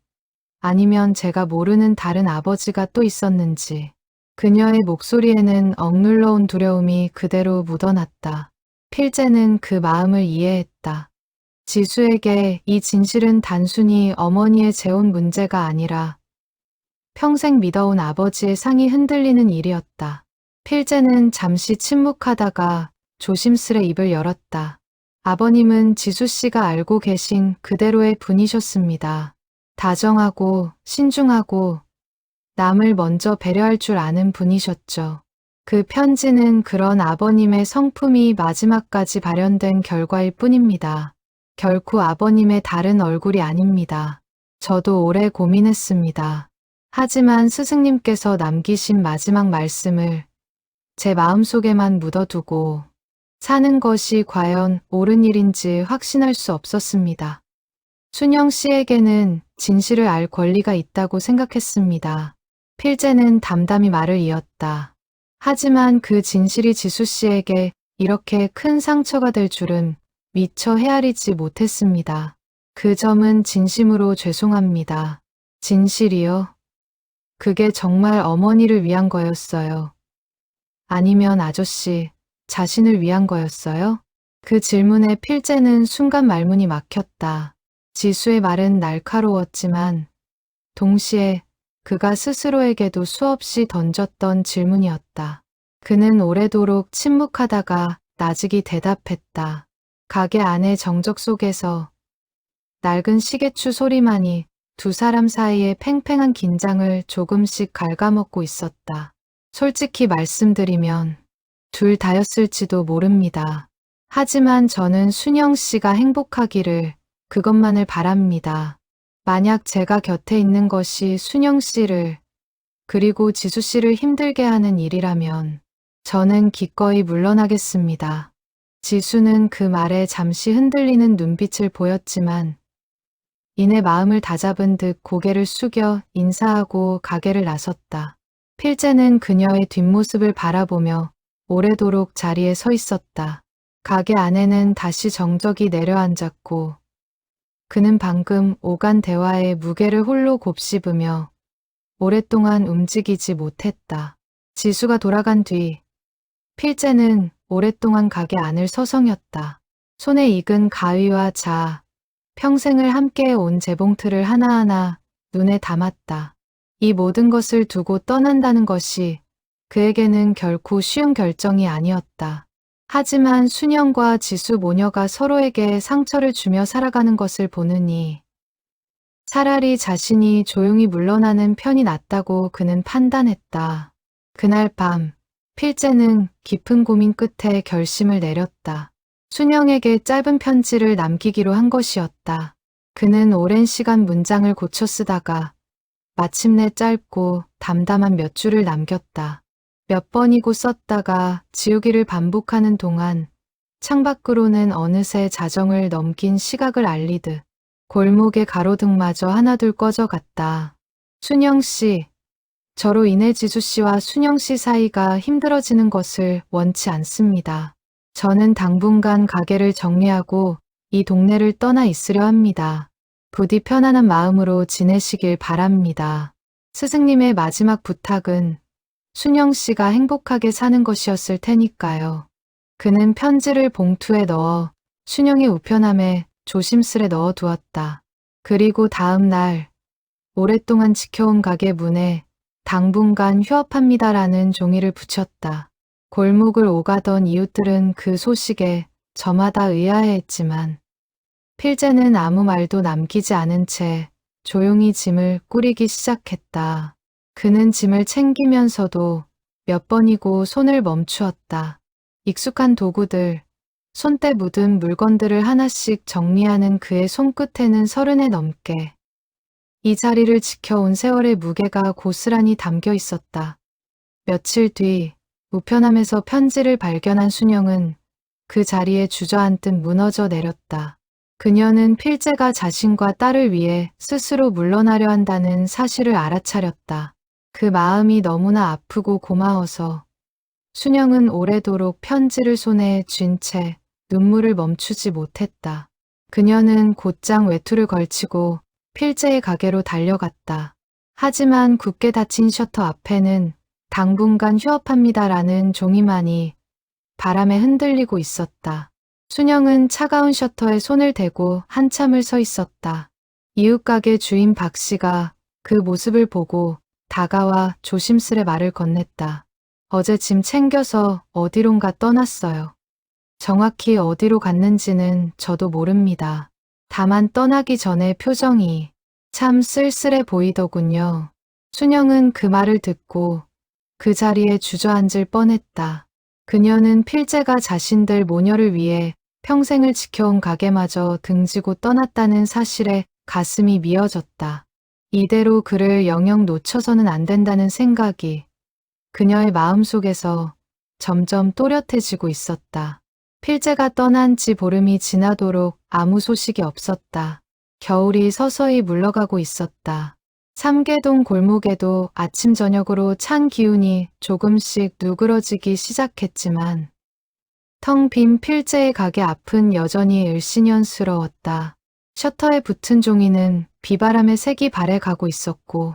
아니면 제가 모르는 다른 아버지가 또 있었는지. 그녀의 목소리에는 억눌러 온 두려움이 그대로 묻어났다. 필재는 그 마음을 이해했다. 지수에게 이 진실은 단순히 어머니의 재혼 문제가 아니라 평생 믿어온 아버지의 상이 흔들리는 일이었다. 필재는 잠시 침묵하다가 조심스레 입을 열었다. 아버님은 지수 씨가 알고 계신 그대로의 분이셨습니다. 다정하고 신중하고 남을 먼저 배려할 줄 아는 분이셨죠. 그 편지는 그런 아버님의 성품이 마지막까지 발현된 결과일 뿐입니다. 결코 아버님의 다른 얼굴이 아닙니다. 저도 오래 고민했습니다. 하지만 스승님께서 남기신 마지막 말씀을 제 마음속에만 묻어두고 사는 것이 과연 옳은 일인지 확신할 수 없었습니다. 순영 씨에게는 진실을 알 권리가 있다고 생각했습니다. 필재는 담담히 말을 이었다. 하지만 그 진실이 지수 씨에게 이렇게 큰 상처가 될 줄은 미처 헤아리지 못했습니다. 그 점은 진심으로 죄송합니다. 진실이요? 그게 정말 어머니를 위한 거였어요. 아니면 아저씨 자신을 위한 거였어요? 그 질문에 필재는 순간 말문이 막혔다. 지수의 말은 날카로웠지만 동시에 그가 스스로에게도 수없이 던졌던 질문이었다. 그는 오래도록 침묵하다가 나직이 대답했다. 가게 안의 정적 속에서 낡은 시계추 소리만이 두 사람 사이의 팽팽한 긴장을 조금씩 갉아먹고 있었다. 솔직히 말씀드리면 둘 다였을지도 모릅니다. 하지만 저는 순영 씨가 행복하기를 그것만을 바랍니다. 만약 제가 곁에 있는 것이 순영 씨를 그리고 지수 씨를 힘들게 하는 일이라면 저는 기꺼이 물러나겠습니다. 지수는 그 말에 잠시 흔들리는 눈빛을 보였지만 이내 마음을 다잡은 듯 고개를 숙여 인사하고 가게를 나섰다. 필재는 그녀의 뒷모습을 바라보며 오래도록 자리에 서 있었다. 가게 안에는 다시 정적이 내려앉았고 그는 방금 오간 대화의 무게를 홀로 곱씹으며 오랫동안 움직이지 못했다. 지수가 돌아간 뒤 필재는 오랫동안 가게 안을 서성였다. 손에 익은 가위와 자, 평생을 함께 온 재봉틀을 하나하나 눈에 담았다. 이 모든 것을 두고 떠난다는 것이 그에게는 결코 쉬운 결정이 아니었다. 하지만 순영과 지수 모녀가 서로에게 상처를 주며 살아가는 것을 보느니 차라리 자신이 조용히 물러나는 편이 낫다고 그는 판단했다. 그날 밤 필재는 깊은 고민 끝에 결심을 내렸다. 순영에게 짧은 편지를 남기기로 한 것이었다. 그는 오랜 시간 문장을 고쳐 쓰다가 마침내 짧고 담담한 몇 줄을 남겼다. 몇 번이고 썼다가 지우기를 반복하는 동안 창밖으로는 어느새 자정을 넘긴 시각을 알리듯 골목의 가로등마저 하나둘 꺼져갔다. 순영 씨, 저로 인해 지수 씨와 순영 씨 사이가 힘들어지는 것을 원치 않습니다. 저는 당분간 가게를 정리하고 이 동네를 떠나 있으려 합니다. 부디 편안한 마음으로 지내시길 바랍니다. 스승님의 마지막 부탁은 순영 씨가 행복하게 사는 것이었을 테니까요. 그는 편지를 봉투에 넣어 순영의 우편함에 조심스레 넣어두었다. 그리고 다음 날 오랫동안 지켜온 가게 문에 당분간 휴업합니다라는 종이를 붙였다. 골목을 오가던 이웃들은 그 소식에 저마다 의아해했지만 필재는 아무 말도 남기지 않은 채 조용히 짐을 꾸리기 시작했다. 그는 짐을 챙기면서도 몇 번이고 손을 멈추었다. 익숙한 도구들, 손때 묻은 물건들을 하나씩 정리하는 그의 손끝에는 30에 넘게 이 자리를 지켜온 세월의 무게가 고스란히 담겨 있었다. 며칠 뒤 우편함에서 편지를 발견한 순영은 그 자리에 주저앉듯 무너져 내렸다. 그녀는 필재가 자신과 딸을 위해 스스로 물러나려 한다는 사실을 알아차렸다. 그 마음이 너무나 아프고 고마워서 순영은 오래도록 편지를 손에 쥔 채 눈물을 멈추지 못했다. 그녀는 곧장 외투를 걸치고 필재의 가게로 달려갔다. 하지만 굳게 닫힌 셔터 앞에는 당분간 휴업합니다라는 종이만이 바람에 흔들리고 있었다. 순영은 차가운 셔터에 손을 대고 한참을 서 있었다. 이웃가게 주인 박 씨가 그 모습을 보고 다가와 조심스레 말을 건넸다. 어제 짐 챙겨서 어디론가 떠났어요. 정확히 어디로 갔는지는 저도 모릅니다. 다만 떠나기 전에 표정이 참 쓸쓸해 보이더군요. 순영은 그 말을 듣고 그 자리에 주저앉을 뻔했다. 그녀는 필재가 자신들 모녀를 위해 평생을 지켜온 가게마저 등지고 떠났다는 사실에 가슴이 미어졌다. 이대로 그를 영영 놓쳐서는 안 된다는 생각이 그녀의 마음속에서 점점 또렷해지고 있었다. 필재가 떠난 지 보름이 지나도록 아무 소식이 없었다. 겨울이 서서히 물러가고 있었다. 삼계동 골목에도 아침 저녁으로 찬 기운이 조금씩 누그러지기 시작했지만 텅 빈 필재의 가게 앞은 여전히 을씨년스러웠다. 셔터에 붙은 종이는 비바람에 색이 발해가고 있었고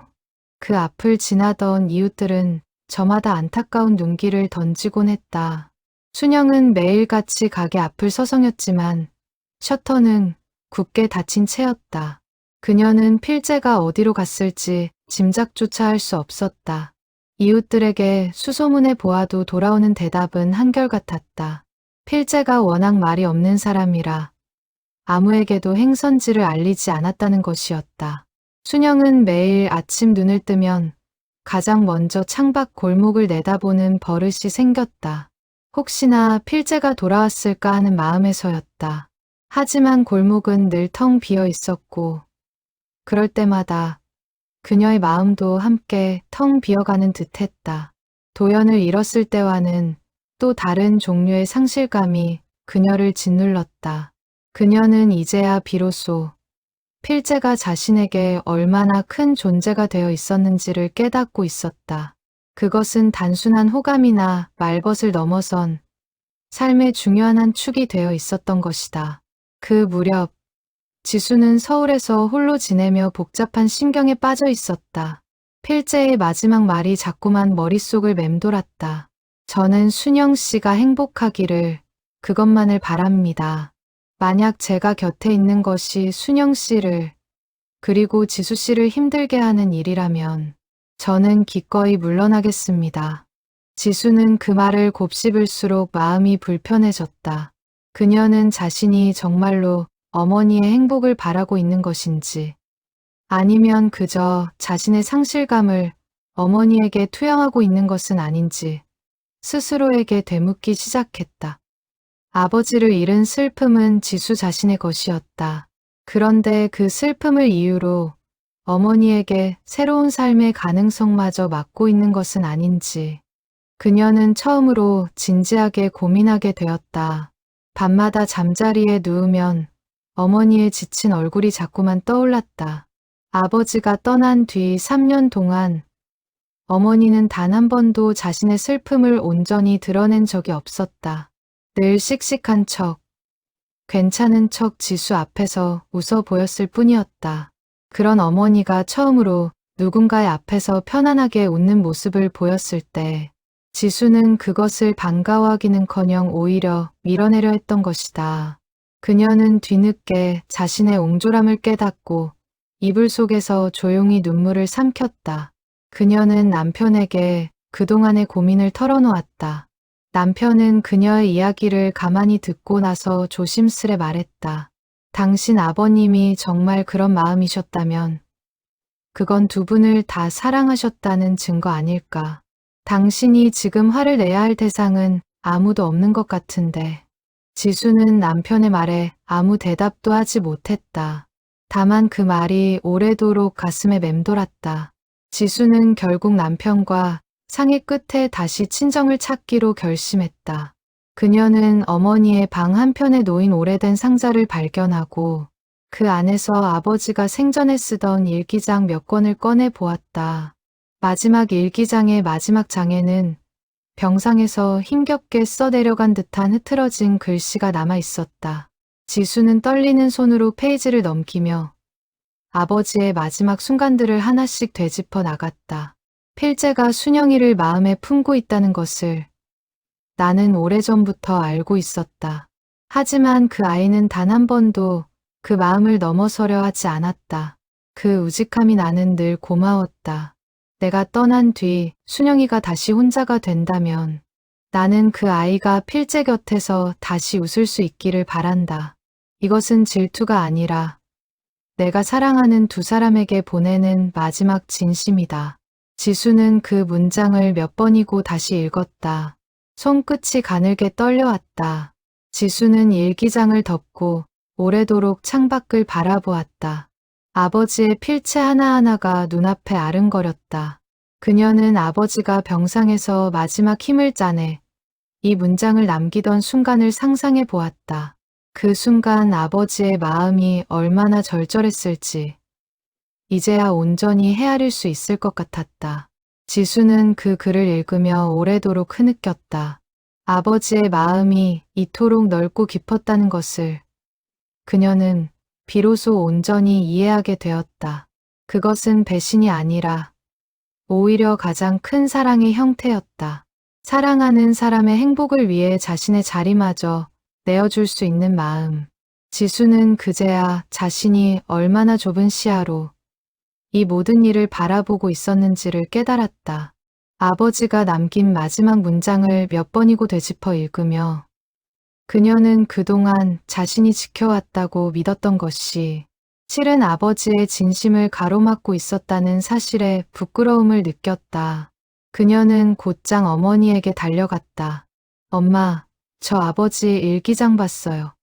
그 앞을 지나던 이웃들은 저마다 안타까운 눈길을 던지곤 했다. 순영은 매일같이 가게 앞을 서성였지만 셔터는 굳게 닫힌 채였다. 그녀는 필재가 어디로 갔을지 짐작조차 할 수 없었다. 이웃들에게 수소문해 보아도 돌아오는 대답은 한결같았다. 필재가 워낙 말이 없는 사람이라 아무에게도 행선지를 알리지 않았다는 것이었다. 순영은 매일 아침 눈을 뜨면 가장 먼저 창밖 골목을 내다보는 버릇이 생겼다. 혹시나 필재가 돌아왔을까 하는 마음에서였다. 하지만 골목은 늘 텅 비어 있었고 그럴 때마다 그녀의 마음도 함께 텅 비어가는 듯했다. 도연을 잃었을 때와는 또 다른 종류의 상실감이 그녀를 짓눌렀다. 그녀는 이제야 비로소 필재가 자신에게 얼마나 큰 존재가 되어 있었는지를 깨닫고 있었다. 그것은 단순한 호감이나 말벗을 넘어선 삶의 중요한 한 축이 되어 있었던 것이다. 그 무렵 지수는 서울에서 홀로 지내며 복잡한 심경에 빠져 있었다. 필재의 마지막 말이 자꾸만 머릿속을 맴돌았다. 저는 순영 씨가 행복하기를 그것만을 바랍니다. 만약 제가 곁에 있는 것이 순영 씨를 그리고 지수 씨를 힘들게 하는 일이라면 저는 기꺼이 물러나겠습니다. 지수는 그 말을 곱씹을수록 마음이 불편해졌다. 그녀는 자신이 정말로 어머니의 행복을 바라고 있는 것인지 아니면 그저 자신의 상실감을 어머니에게 투영하고 있는 것은 아닌지 스스로에게 되묻기 시작했다. 아버지를 잃은 슬픔은 지수 자신의 것이었다. 그런데 그 슬픔을 이유로 어머니에게 새로운 삶의 가능성마저 막고 있는 것은 아닌지 그녀는 처음으로 진지하게 고민하게 되었다. 밤마다 잠자리에 누우면 어머니의 지친 얼굴이 자꾸만 떠올랐다. 아버지가 떠난 뒤 3년 동안 어머니는 단 한 번도 자신의 슬픔을 온전히 드러낸 적이 없었다. 늘 씩씩한 척, 괜찮은 척 지수 앞에서 웃어 보였을 뿐이었다. 그런 어머니가 처음으로 누군가의 앞에서 편안하게 웃는 모습을 보였을 때 지수는 그것을 반가워하기는커녕 오히려 밀어내려 했던 것이다. 그녀는 뒤늦게 자신의 옹졸함을 깨닫고 이불 속에서 조용히 눈물을 삼켰다. 그녀는 남편에게 그동안의 고민을 털어놓았다. 남편은 그녀의 이야기를 가만히 듣고 나서 조심스레 말했다. 당신 아버님이 정말 그런 마음이셨다면 그건 두 분을 다 사랑하셨다는 증거 아닐까. 당신이 지금 화를 내야 할 대상은 아무도 없는 것 같은데. 지수는 남편의 말에 아무 대답도 하지 못했다. 다만 그 말이 오래도록 가슴에 맴돌았다. 지수는 결국 남편과 상의 끝에 다시 친정을 찾기로 결심했다. 그녀는 어머니의 방 한편에 놓인 오래된 상자를 발견하고 그 안에서 아버지가 생전에 쓰던 일기장 몇 권을 꺼내 보았다. 마지막 일기장의 마지막 장에는 병상에서 힘겹게 써내려간 듯한 흐트러진 글씨가 남아 있었다. 지수는 떨리는 손으로 페이지를 넘기며 아버지의 마지막 순간들을 하나씩 되짚어 나갔다. 필재가 순영이를 마음에 품고 있다는 것을 나는 오래전부터 알고 있었다. 하지만 그 아이는 단 한 번도 그 마음을 넘어서려 하지 않았다. 그 우직함이 나는 늘 고마웠다. 내가 떠난 뒤 순영이가 다시 혼자가 된다면 나는 그 아이가 필재 곁에서 다시 웃을 수 있기를 바란다. 이것은 질투가 아니라 내가 사랑하는 두 사람에게 보내는 마지막 진심이다. 지수는 그 문장을 몇 번이고 다시 읽었다. 손끝이 가늘게 떨려왔다. 지수는 일기장을 덮고 오래도록 창밖을 바라보았다. 아버지의 필체 하나하나가 눈앞에 아른거렸다. 그녀는 아버지가 병상에서 마지막 힘을 짜내 이 문장을 남기던 순간을 상상해 보았다. 그 순간 아버지의 마음이 얼마나 절절했을지 이제야 온전히 헤아릴 수 있을 것 같았다. 지수는 그 글을 읽으며 오래도록 흐느꼈다. 아버지의 마음이 이토록 넓고 깊었다는 것을 그녀는 비로소 온전히 이해하게 되었다. 그것은 배신이 아니라 오히려 가장 큰 사랑의 형태였다. 사랑하는 사람의 행복을 위해 자신의 자리마저 내어줄 수 있는 마음. 지수는 그제야 자신이 얼마나 좁은 시야로 이 모든 일을 바라보고 있었는지를 깨달았다. 아버지가 남긴 마지막 문장을 몇 번이고 되짚어 읽으며 그녀는 그동안 자신이 지켜왔다고 믿었던 것이 실은 아버지의 진심을 가로막고 있었다는 사실에 부끄러움을 느꼈다. 그녀는 곧장 어머니에게 달려갔다. 엄마, 저 아버지 일기장 봤어요.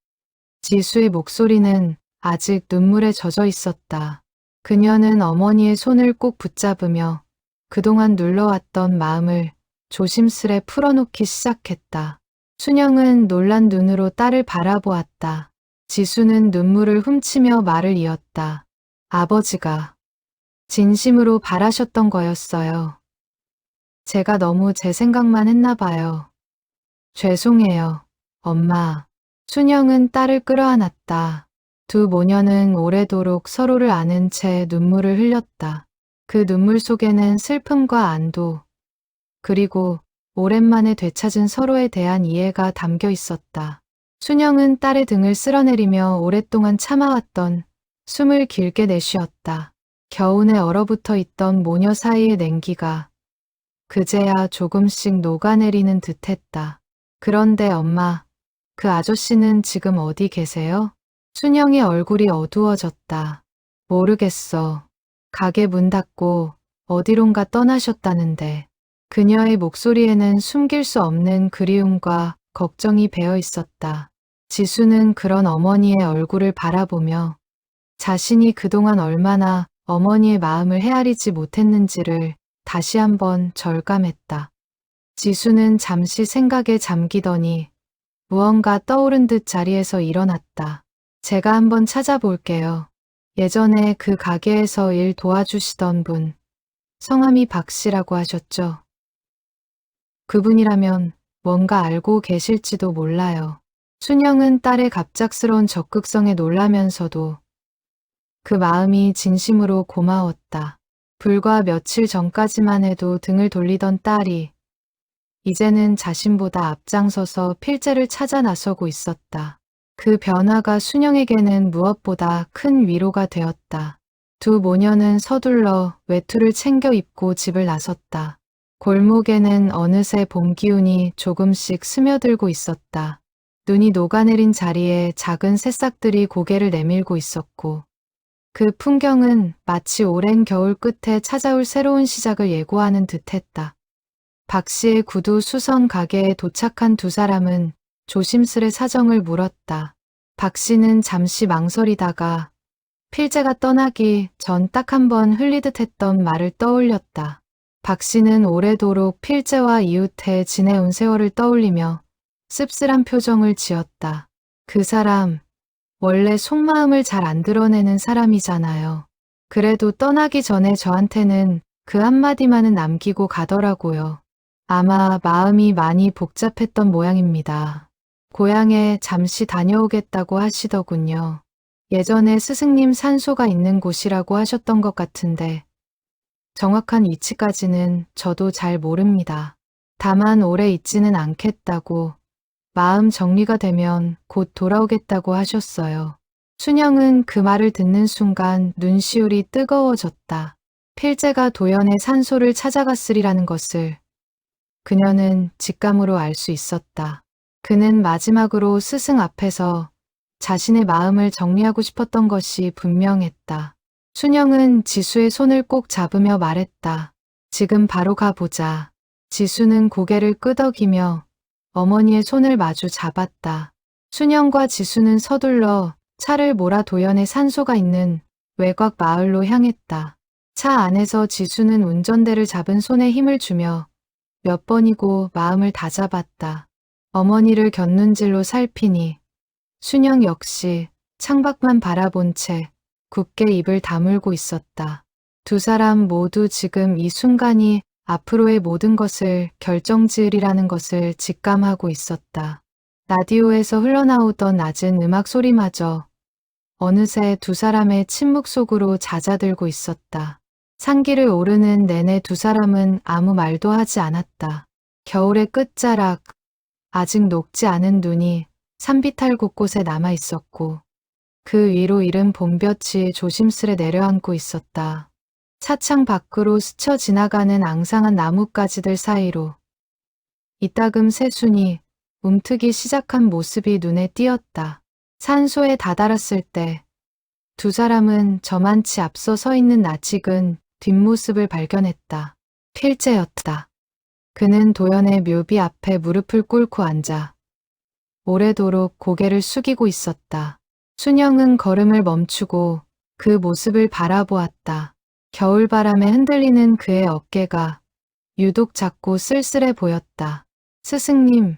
지수의 목소리는 아직 눈물에 젖어 있었다. 그녀는 어머니의 손을 꼭 붙잡으며 그동안 눌러왔던 마음을 조심스레 풀어놓기 시작했다. 순영은 놀란 눈으로 딸을 바라보았다. 지수는 눈물을 훔치며 말을 이었다. 아버지가 진심으로 바라셨던 거였어요. 제가 너무 제 생각만 했나 봐요. 죄송해요, 엄마. 순영은 딸을 끌어안았다. 두 모녀는 오래도록 서로를 아는 채 눈물을 흘렸다. 그 눈물 속에는 슬픔과 안도, 그리고 오랜만에 되찾은 서로에 대한 이해가 담겨 있었다. 순영은 딸의 등을 쓸어내리며 오랫동안 참아왔던 숨을 길게 내쉬었다. 겨우내 얼어붙어 있던 모녀 사이의 냉기가 그제야 조금씩 녹아내리는 듯했다. 그런데 엄마, 그 아저씨는 지금 어디 계세요? 순영의 얼굴이 어두워졌다. 모르겠어. 가게 문 닫고 어디론가 떠나셨다는데. 그녀의 목소리에는 숨길 수 없는 그리움과 걱정이 배어 있었다. 지수는 그런 어머니의 얼굴을 바라보며 자신이 그동안 얼마나 어머니의 마음을 헤아리지 못했는지를 다시 한번 절감했다. 지수는 잠시 생각에 잠기더니 무언가 떠오른 듯 자리에서 일어났다. 제가 한번 찾아볼게요. 예전에 그 가게에서 일 도와주시던 분, 성함이 박 씨라고 하셨죠? 그분이라면 뭔가 알고 계실지도 몰라요. 순영은 딸의 갑작스러운 적극성에 놀라면서도 그 마음이 진심으로 고마웠다. 불과 며칠 전까지만 해도 등을 돌리던 딸이 이제는 자신보다 앞장서서 필재를 찾아 나서고 있었다. 그 변화가 순영에게는 무엇보다 큰 위로가 되었다. 두 모녀는 서둘러 외투를 챙겨 입고 집을 나섰다. 골목에는 어느새 봄 기운이 조금씩 스며들고 있었다. 눈이 녹아내린 자리에 작은 새싹들이 고개를 내밀고 있었고 그 풍경은 마치 오랜 겨울 끝에 찾아올 새로운 시작을 예고하는 듯했다. 박 씨의 구두 수선 가게에 도착한 두 사람은 조심스레 사정을 물었다. 박 씨는 잠시 망설이다가 필재가 떠나기 전 딱 한 번 흘리듯 했던 말을 떠올렸다. 박 씨는 오래도록 필재와 이웃해 지내온 세월을 떠올리며 씁쓸한 표정을 지었다. 그 사람, 원래 속마음을 잘 안 드러내는 사람이잖아요. 그래도 떠나기 전에 저한테는 그 한마디만은 남기고 가더라고요. 아마 마음이 많이 복잡했던 모양입니다. 고향에 잠시 다녀오겠다고 하시더군요. 예전에 스승님 산소가 있는 곳이라고 하셨던 것 같은데 정확한 위치까지는 저도 잘 모릅니다. 다만 오래 있지는 않겠다고 마음 정리가 되면 곧 돌아오겠다고 하셨어요. 순영은 그 말을 듣는 순간 눈시울이 뜨거워졌다. 필재가 도연의 산소를 찾아갔으리라는 것을 그녀는 직감으로 알 수 있었다. 그는 마지막으로 스승 앞에서 자신의 마음을 정리하고 싶었던 것이 분명했다. 순영은 지수의 손을 꼭 잡으며 말했다. 지금 바로 가보자. 지수는 고개를 끄덕이며 어머니의 손을 마주 잡았다. 순영과 지수는 서둘러 차를 몰아 도연의 산소가 있는 외곽 마을로 향했다. 차 안에서 지수는 운전대를 잡은 손에 힘을 주며 몇 번이고 마음을 다잡았다. 어머니를 곁눈질로 살피니 순영 역시 창밖만 바라본 채 굳게 입을 다물고 있었다. 두 사람 모두 지금 이 순간이 앞으로의 모든 것을 결정지으리라는 것을 직감하고 있었다. 라디오에서 흘러나오던 낮은 음악 소리마저 어느새 두 사람의 침묵 속으로 잦아들고 있었다. 산길을 오르는 내내 두 사람은 아무 말도 하지 않았다. 겨울의 끝자락, 아직 녹지 않은 눈이 산비탈 곳곳에 남아 있었고 그 위로 이른 봄볕이 조심스레 내려앉고 있었다. 차창 밖으로 스쳐 지나가는 앙상한 나뭇가지들 사이로 이따금 새순이 움트기 시작한 모습이 눈에 띄었다. 산소에 다다랐을 때 두 사람은 저만치 앞서 서 있는 낯익은 뒷모습을 발견했다. 필재였다. 그는 도연의 묘비 앞에 무릎을 꿇고 앉아 오래도록 고개를 숙이고 있었다. 순영은 걸음을 멈추고 그 모습을 바라보았다. 겨울바람에 흔들리는 그의 어깨가 유독 작고 쓸쓸해 보였다. 스승님,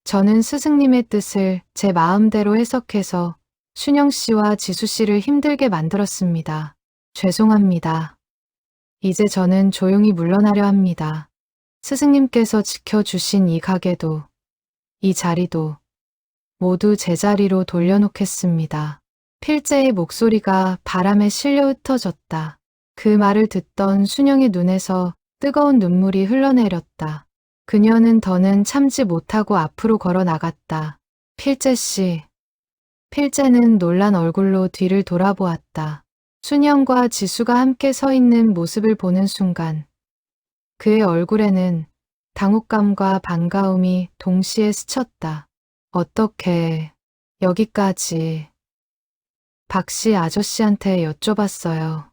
저는 스승님의 뜻을 제 마음대로 해석해서 순영 씨와 지수 씨를 힘들게 만들었습니다. 죄송합니다. 이제 저는 조용히 물러나려 합니다. 스승님께서 지켜주신 이 가게도, 이 자리도 모두 제자리로 돌려놓겠습니다. 필재의 목소리가 바람에 실려 흩어졌다. 그 말을 듣던 순영의 눈에서 뜨거운 눈물이 흘러내렸다. 그녀는 더는 참지 못하고 앞으로 걸어 나갔다. 필재 씨. 필재는 놀란 얼굴로 뒤를 돌아보았다. 순영과 지수가 함께 서 있는 모습을 보는 순간 그의 얼굴에는 당혹감과 반가움이 동시에 스쳤다. 어떻게 여기까지 박씨 아저씨한테 여쭤봤어요.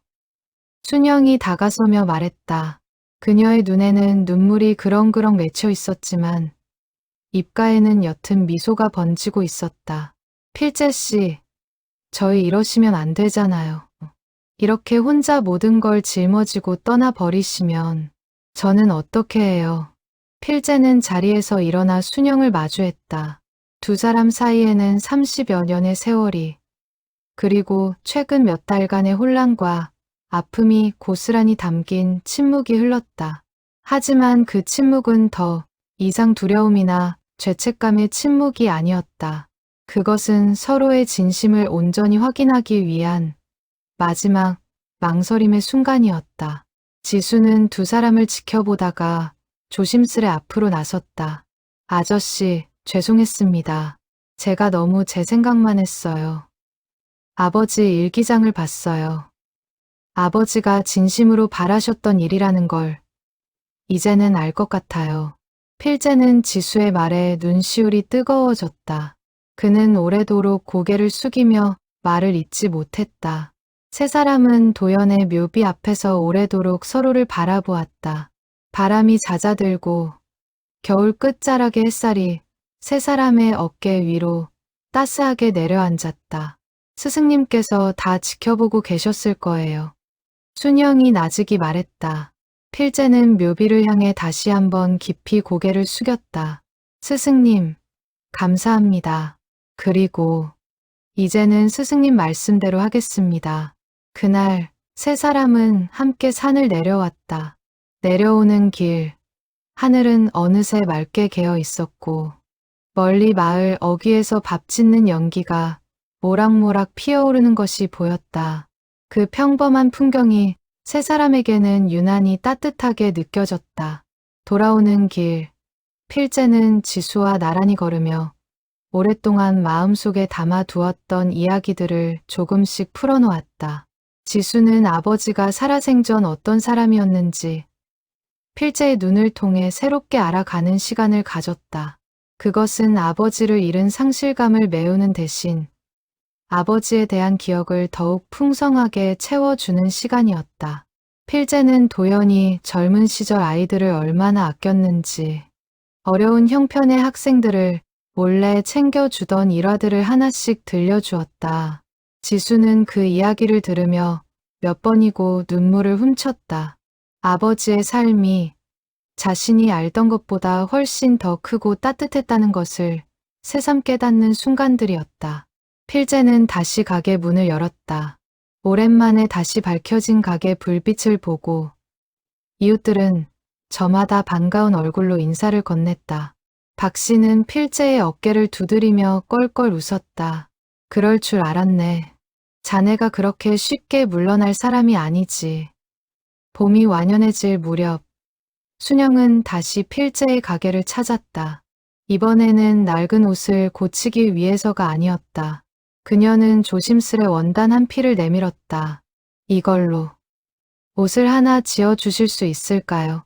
순영이 다가서며 말했다. 그녀의 눈에는 눈물이 그렁그렁 맺혀 있었지만 입가에는 옅은 미소가 번지고 있었다. 필재 씨, 저희 이러시면 안 되잖아요. 이렇게 혼자 모든 걸 짊어지고 떠나버리시면 저는 어떻게 해요? 필재는 자리에서 일어나 순영을 마주했다. 두 사람 사이에는 30여 년의 세월이 그리고 최근 몇 달간의 혼란과 아픔이 고스란히 담긴 침묵이 흘렀다. 하지만 그 침묵은 더 이상 두려움이나 죄책감의 침묵이 아니었다. 그것은 서로의 진심을 온전히 확인하기 위한 마지막 망설임의 순간이었다. 지수는 두 사람을 지켜보다가 조심스레 앞으로 나섰다. 아저씨, 죄송했습니다. 제가 너무 제 생각만 했어요. 아버지 일기장을 봤어요. 아버지가 진심으로 바라셨던 일이라는 걸 이제는 알 것 같아요. 필재는 지수의 말에 눈시울이 뜨거워졌다. 그는 오래도록 고개를 숙이며 말을 잇지 못했다. 세 사람은 도연의 묘비 앞에서 오래도록 서로를 바라보았다. 바람이 잦아들고 겨울 끝자락의 햇살이 세 사람의 어깨 위로 따스하게 내려앉았다. 스승님께서 다 지켜보고 계셨을 거예요. 순영이 나직이 말했다. 필재는 묘비를 향해 다시 한번 깊이 고개를 숙였다. 스승님, 감사합니다. 그리고 이제는 스승님 말씀대로 하겠습니다. 그날 세 사람은 함께 산을 내려왔다. 내려오는 길, 하늘은 어느새 맑게 개어 있었고 멀리 마을 어귀에서 밥 짓는 연기가 모락모락 피어오르는 것이 보였다. 그 평범한 풍경이 세 사람에게는 유난히 따뜻하게 느껴졌다. 돌아오는 길, 필재는 지수와 나란히 걸으며 오랫동안 마음속에 담아두었던 이야기들을 조금씩 풀어놓았다. 지수는 아버지가 살아생전 어떤 사람이었는지, 필재의 눈을 통해 새롭게 알아가는 시간을 가졌다. 그것은 아버지를 잃은 상실감을 메우는 대신 아버지에 대한 기억을 더욱 풍성하게 채워주는 시간이었다. 필재는 도연히 젊은 시절 아이들을 얼마나 아꼈는지, 어려운 형편의 학생들을 몰래 챙겨주던 일화들을 하나씩 들려주었다. 지수는 그 이야기를 들으며 몇 번이고 눈물을 훔쳤다. 아버지의 삶이 자신이 알던 것보다 훨씬 더 크고 따뜻했다는 것을 새삼 깨닫는 순간들이었다. 필재는 다시 가게 문을 열었다. 오랜만에 다시 밝혀진 가게 불빛을 보고 이웃들은 저마다 반가운 얼굴로 인사를 건넸다. 박 씨는 필재의 어깨를 두드리며 껄껄 웃었다. 그럴 줄 알았네. 자네가 그렇게 쉽게 물러날 사람이 아니지. 봄이 완연해질 무렵 순영은 다시 필재의 가게를 찾았다. 이번에는 낡은 옷을 고치기 위해서가 아니었다. 그녀는 조심스레 원단 한 필을 내밀었다. 이걸로 옷을 하나 지어주실 수 있을까요?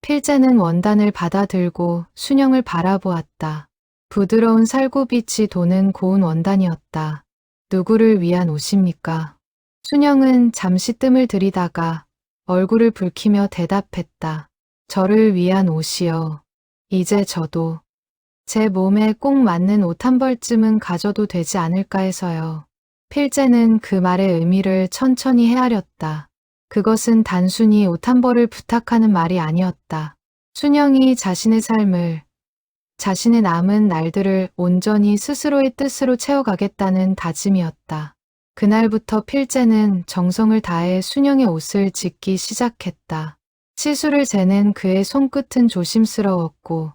필재는 원단을 받아들고 순영을 바라보았다. 부드러운 살구빛이 도는 고운 원단이었다. 누구를 위한 옷입니까? 순영은 잠시 뜸을 들이다가 얼굴을 붉히며 대답했다. 저를 위한 옷이요. 이제 저도 제 몸에 꼭 맞는 옷 한 벌쯤은 가져도 되지 않을까 해서요. 필재는 그 말의 의미를 천천히 헤아렸다. 그것은 단순히 옷 한 벌을 부탁하는 말이 아니었다. 순영이 자신의 삶을, 자신의 남은 날들을 온전히 스스로의 뜻으로 채워가겠다는 다짐이었다. 그날부터 필재는 정성을 다해 순영의 옷을 짓기 시작했다. 치수를 재는 그의 손끝은 조심스러웠고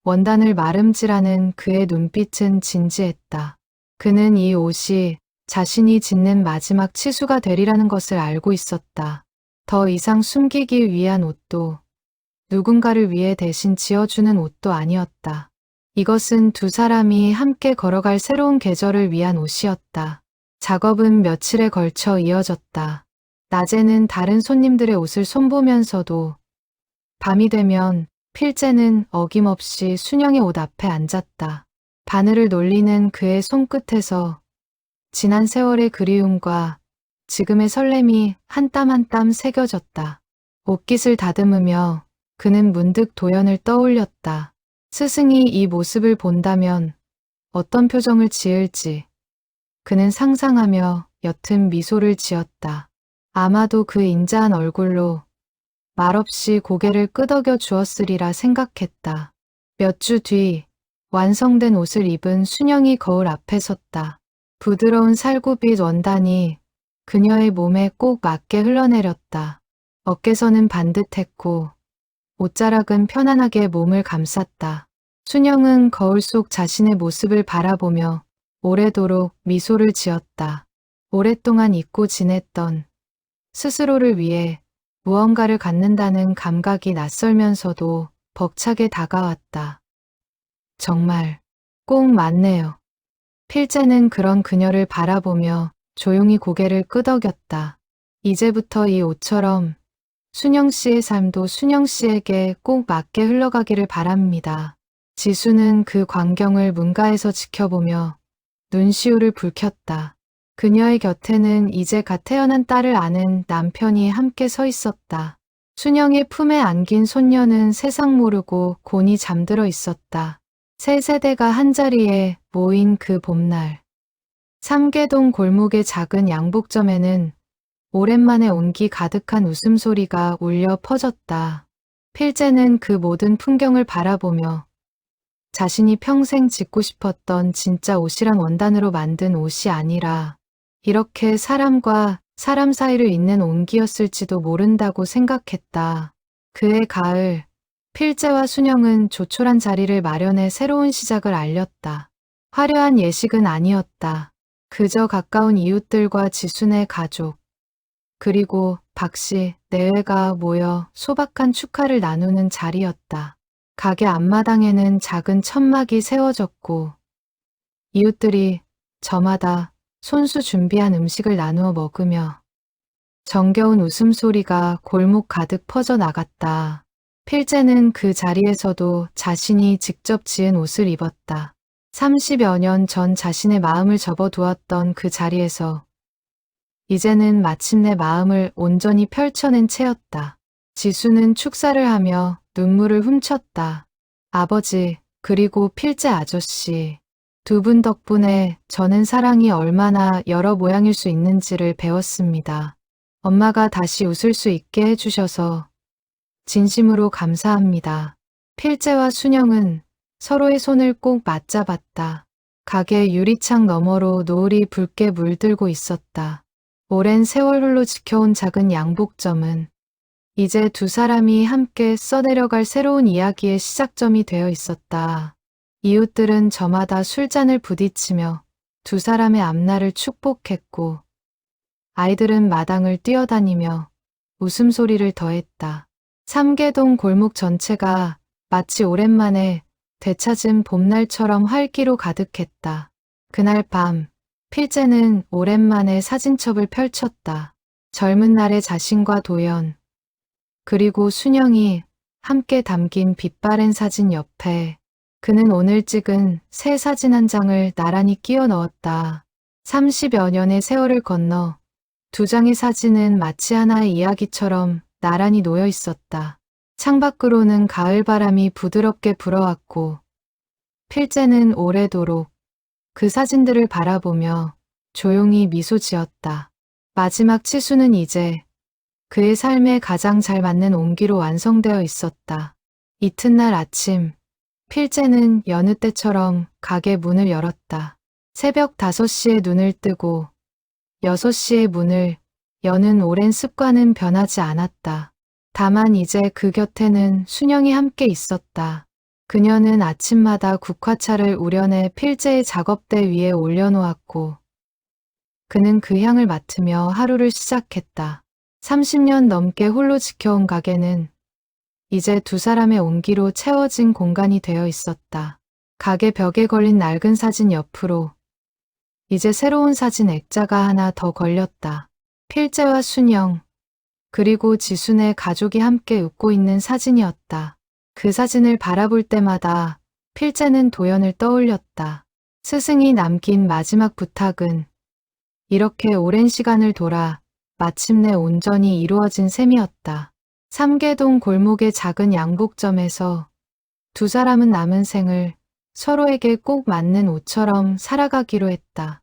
원단을 마름질하는 그의 눈빛은 진지했다. 그는 이 옷이 자신이 짓는 마지막 치수가 되리라는 것을 알고 있었다. 더 이상 숨기기 위한 옷도 누군가를 위해 대신 지어주는 옷도 아니었다. 이것은 두 사람이 함께 걸어갈 새로운 계절을 위한 옷이었다. 작업은 며칠에 걸쳐 이어졌다. 낮에는 다른 손님들의 옷을 손보면서도 밤이 되면 필재는 어김없이 순영의 옷 앞에 앉았다. 바늘을 놀리는 그의 손끝에서 지난 세월의 그리움과 지금의 설렘이 한 땀 한 땀 새겨졌다. 옷깃을 다듬으며 그는 문득 도연을 떠올렸다. 스승이 이 모습을 본다면 어떤 표정을 지을지 그는 상상하며 옅은 미소를 지었다. 아마도 그 인자한 얼굴로 말없이 고개를 끄덕여 주었으리라 생각했다. 몇 주 뒤 완성된 옷을 입은 순영이 거울 앞에 섰다. 부드러운 살구빛 원단이 그녀의 몸에 꼭 맞게 흘러내렸다. 어깨선은 반듯했고 옷자락은 편안하게 몸을 감쌌다. 순영은 거울 속 자신의 모습을 바라보며 오래도록 미소를 지었다. 오랫동안 잊고 지냈던 스스로를 위해 무언가를 갖는다는 감각이 낯설면서도 벅차게 다가왔다. 정말 꼭 맞네요. 필재는 그런 그녀를 바라보며 조용히 고개를 끄덕였다. 이제부터 이 옷처럼 순영 씨의 삶도 순영 씨에게 꼭 맞게 흘러가기를 바랍니다. 지수는 그 광경을 문가에서 지켜보며 눈시울을 붉혔다. 그녀의 곁에는 이제 갓 태어난 딸을 아는 남편이 함께 서 있었다. 순영의 품에 안긴 손녀는 세상 모르고 곤히 잠들어 있었다. 세 세대가 한자리에 모인 그 봄날. 삼계동 골목의 작은 양복점에는 오랜만에 온기 가득한 웃음소리가 울려 퍼졌다. 필재는 그 모든 풍경을 바라보며 자신이 평생 짓고 싶었던 진짜 옷이란 원단으로 만든 옷이 아니라 이렇게 사람과 사람 사이를 잇는 온기였을지도 모른다고 생각했다. 그해 가을, 필재와 순영은 조촐한 자리를 마련해 새로운 시작을 알렸다. 화려한 예식은 아니었다. 그저 가까운 이웃들과 지순의 가족, 그리고 박씨, 내외가 모여 소박한 축하를 나누는 자리였다. 가게 앞마당에는 작은 천막이 세워졌고 이웃들이 저마다 손수 준비한 음식을 나누어 먹으며 정겨운 웃음소리가 골목 가득 퍼져나갔다. 필재는 그 자리에서도 자신이 직접 지은 옷을 입었다. 30여 년 전 자신의 마음을 접어두었던 그 자리에서 이제는 마침내 마음을 온전히 펼쳐낸 채였다. 지수는 축사를 하며 눈물을 훔쳤다. 아버지, 그리고 필재 아저씨. 두 분 덕분에 저는 사랑이 얼마나 여러 모양일 수 있는지를 배웠습니다. 엄마가 다시 웃을 수 있게 해주셔서 진심으로 감사합니다. 필재와 순영은 서로의 손을 꼭 맞잡았다. 가게 유리창 너머로 노을이 붉게 물들고 있었다. 오랜 세월 홀로 지켜온 작은 양복점은 이제 두 사람이 함께 써내려갈 새로운 이야기의 시작점이 되어 있었다. 이웃들은 저마다 술잔을 부딪히며 두 사람의 앞날을 축복했고 아이들은 마당을 뛰어다니며 웃음소리를 더했다. 삼계동 골목 전체가 마치 오랜만에 되찾은 봄날처럼 활기로 가득했다. 그날 밤 필재는 오랜만에 사진첩을 펼쳤다. 젊은 날의 자신과 도연, 그리고 순영이 함께 담긴 빛바랜 사진 옆에 그는 오늘 찍은 새 사진 한 장을 나란히 끼워 넣었다. 30여 년의 세월을 건너 두 장의 사진은 마치 하나의 이야기처럼 나란히 놓여 있었다. 창밖으로는 가을바람이 부드럽게 불어왔고 필재는 오래도록 그 사진들을 바라보며 조용히 미소 지었다. 마지막 치수는 이제 그의 삶에 가장 잘 맞는 온기로 완성되어 있었다. 이튿날 아침, 필재는 여느 때처럼 가게 문을 열었다. 새벽 5시에 눈을 뜨고 6시에 문을 여는 오랜 습관은 변하지 않았다. 다만 이제 그 곁에는 순영이 함께 있었다. 그녀는 아침마다 국화차를 우려내 필재의 작업대 위에 올려놓았고 그는 그 향을 맡으며 하루를 시작했다. 30년 넘게 홀로 지켜온 가게는 이제 두 사람의 온기로 채워진 공간이 되어 있었다. 가게 벽에 걸린 낡은 사진 옆으로 이제 새로운 사진 액자가 하나 더 걸렸다. 필재와 순영, 그리고 지순의 가족이 함께 웃고 있는 사진이었다. 그 사진을 바라볼 때마다 필재는 도연을 떠올렸다. 스승이 남긴 마지막 부탁은 이렇게 오랜 시간을 돌아 마침내 온전히 이루어진 셈이었다. 삼계동 골목의 작은 양복점에서 두 사람은 남은 생을 서로에게 꼭 맞는 옷처럼 살아가기로 했다.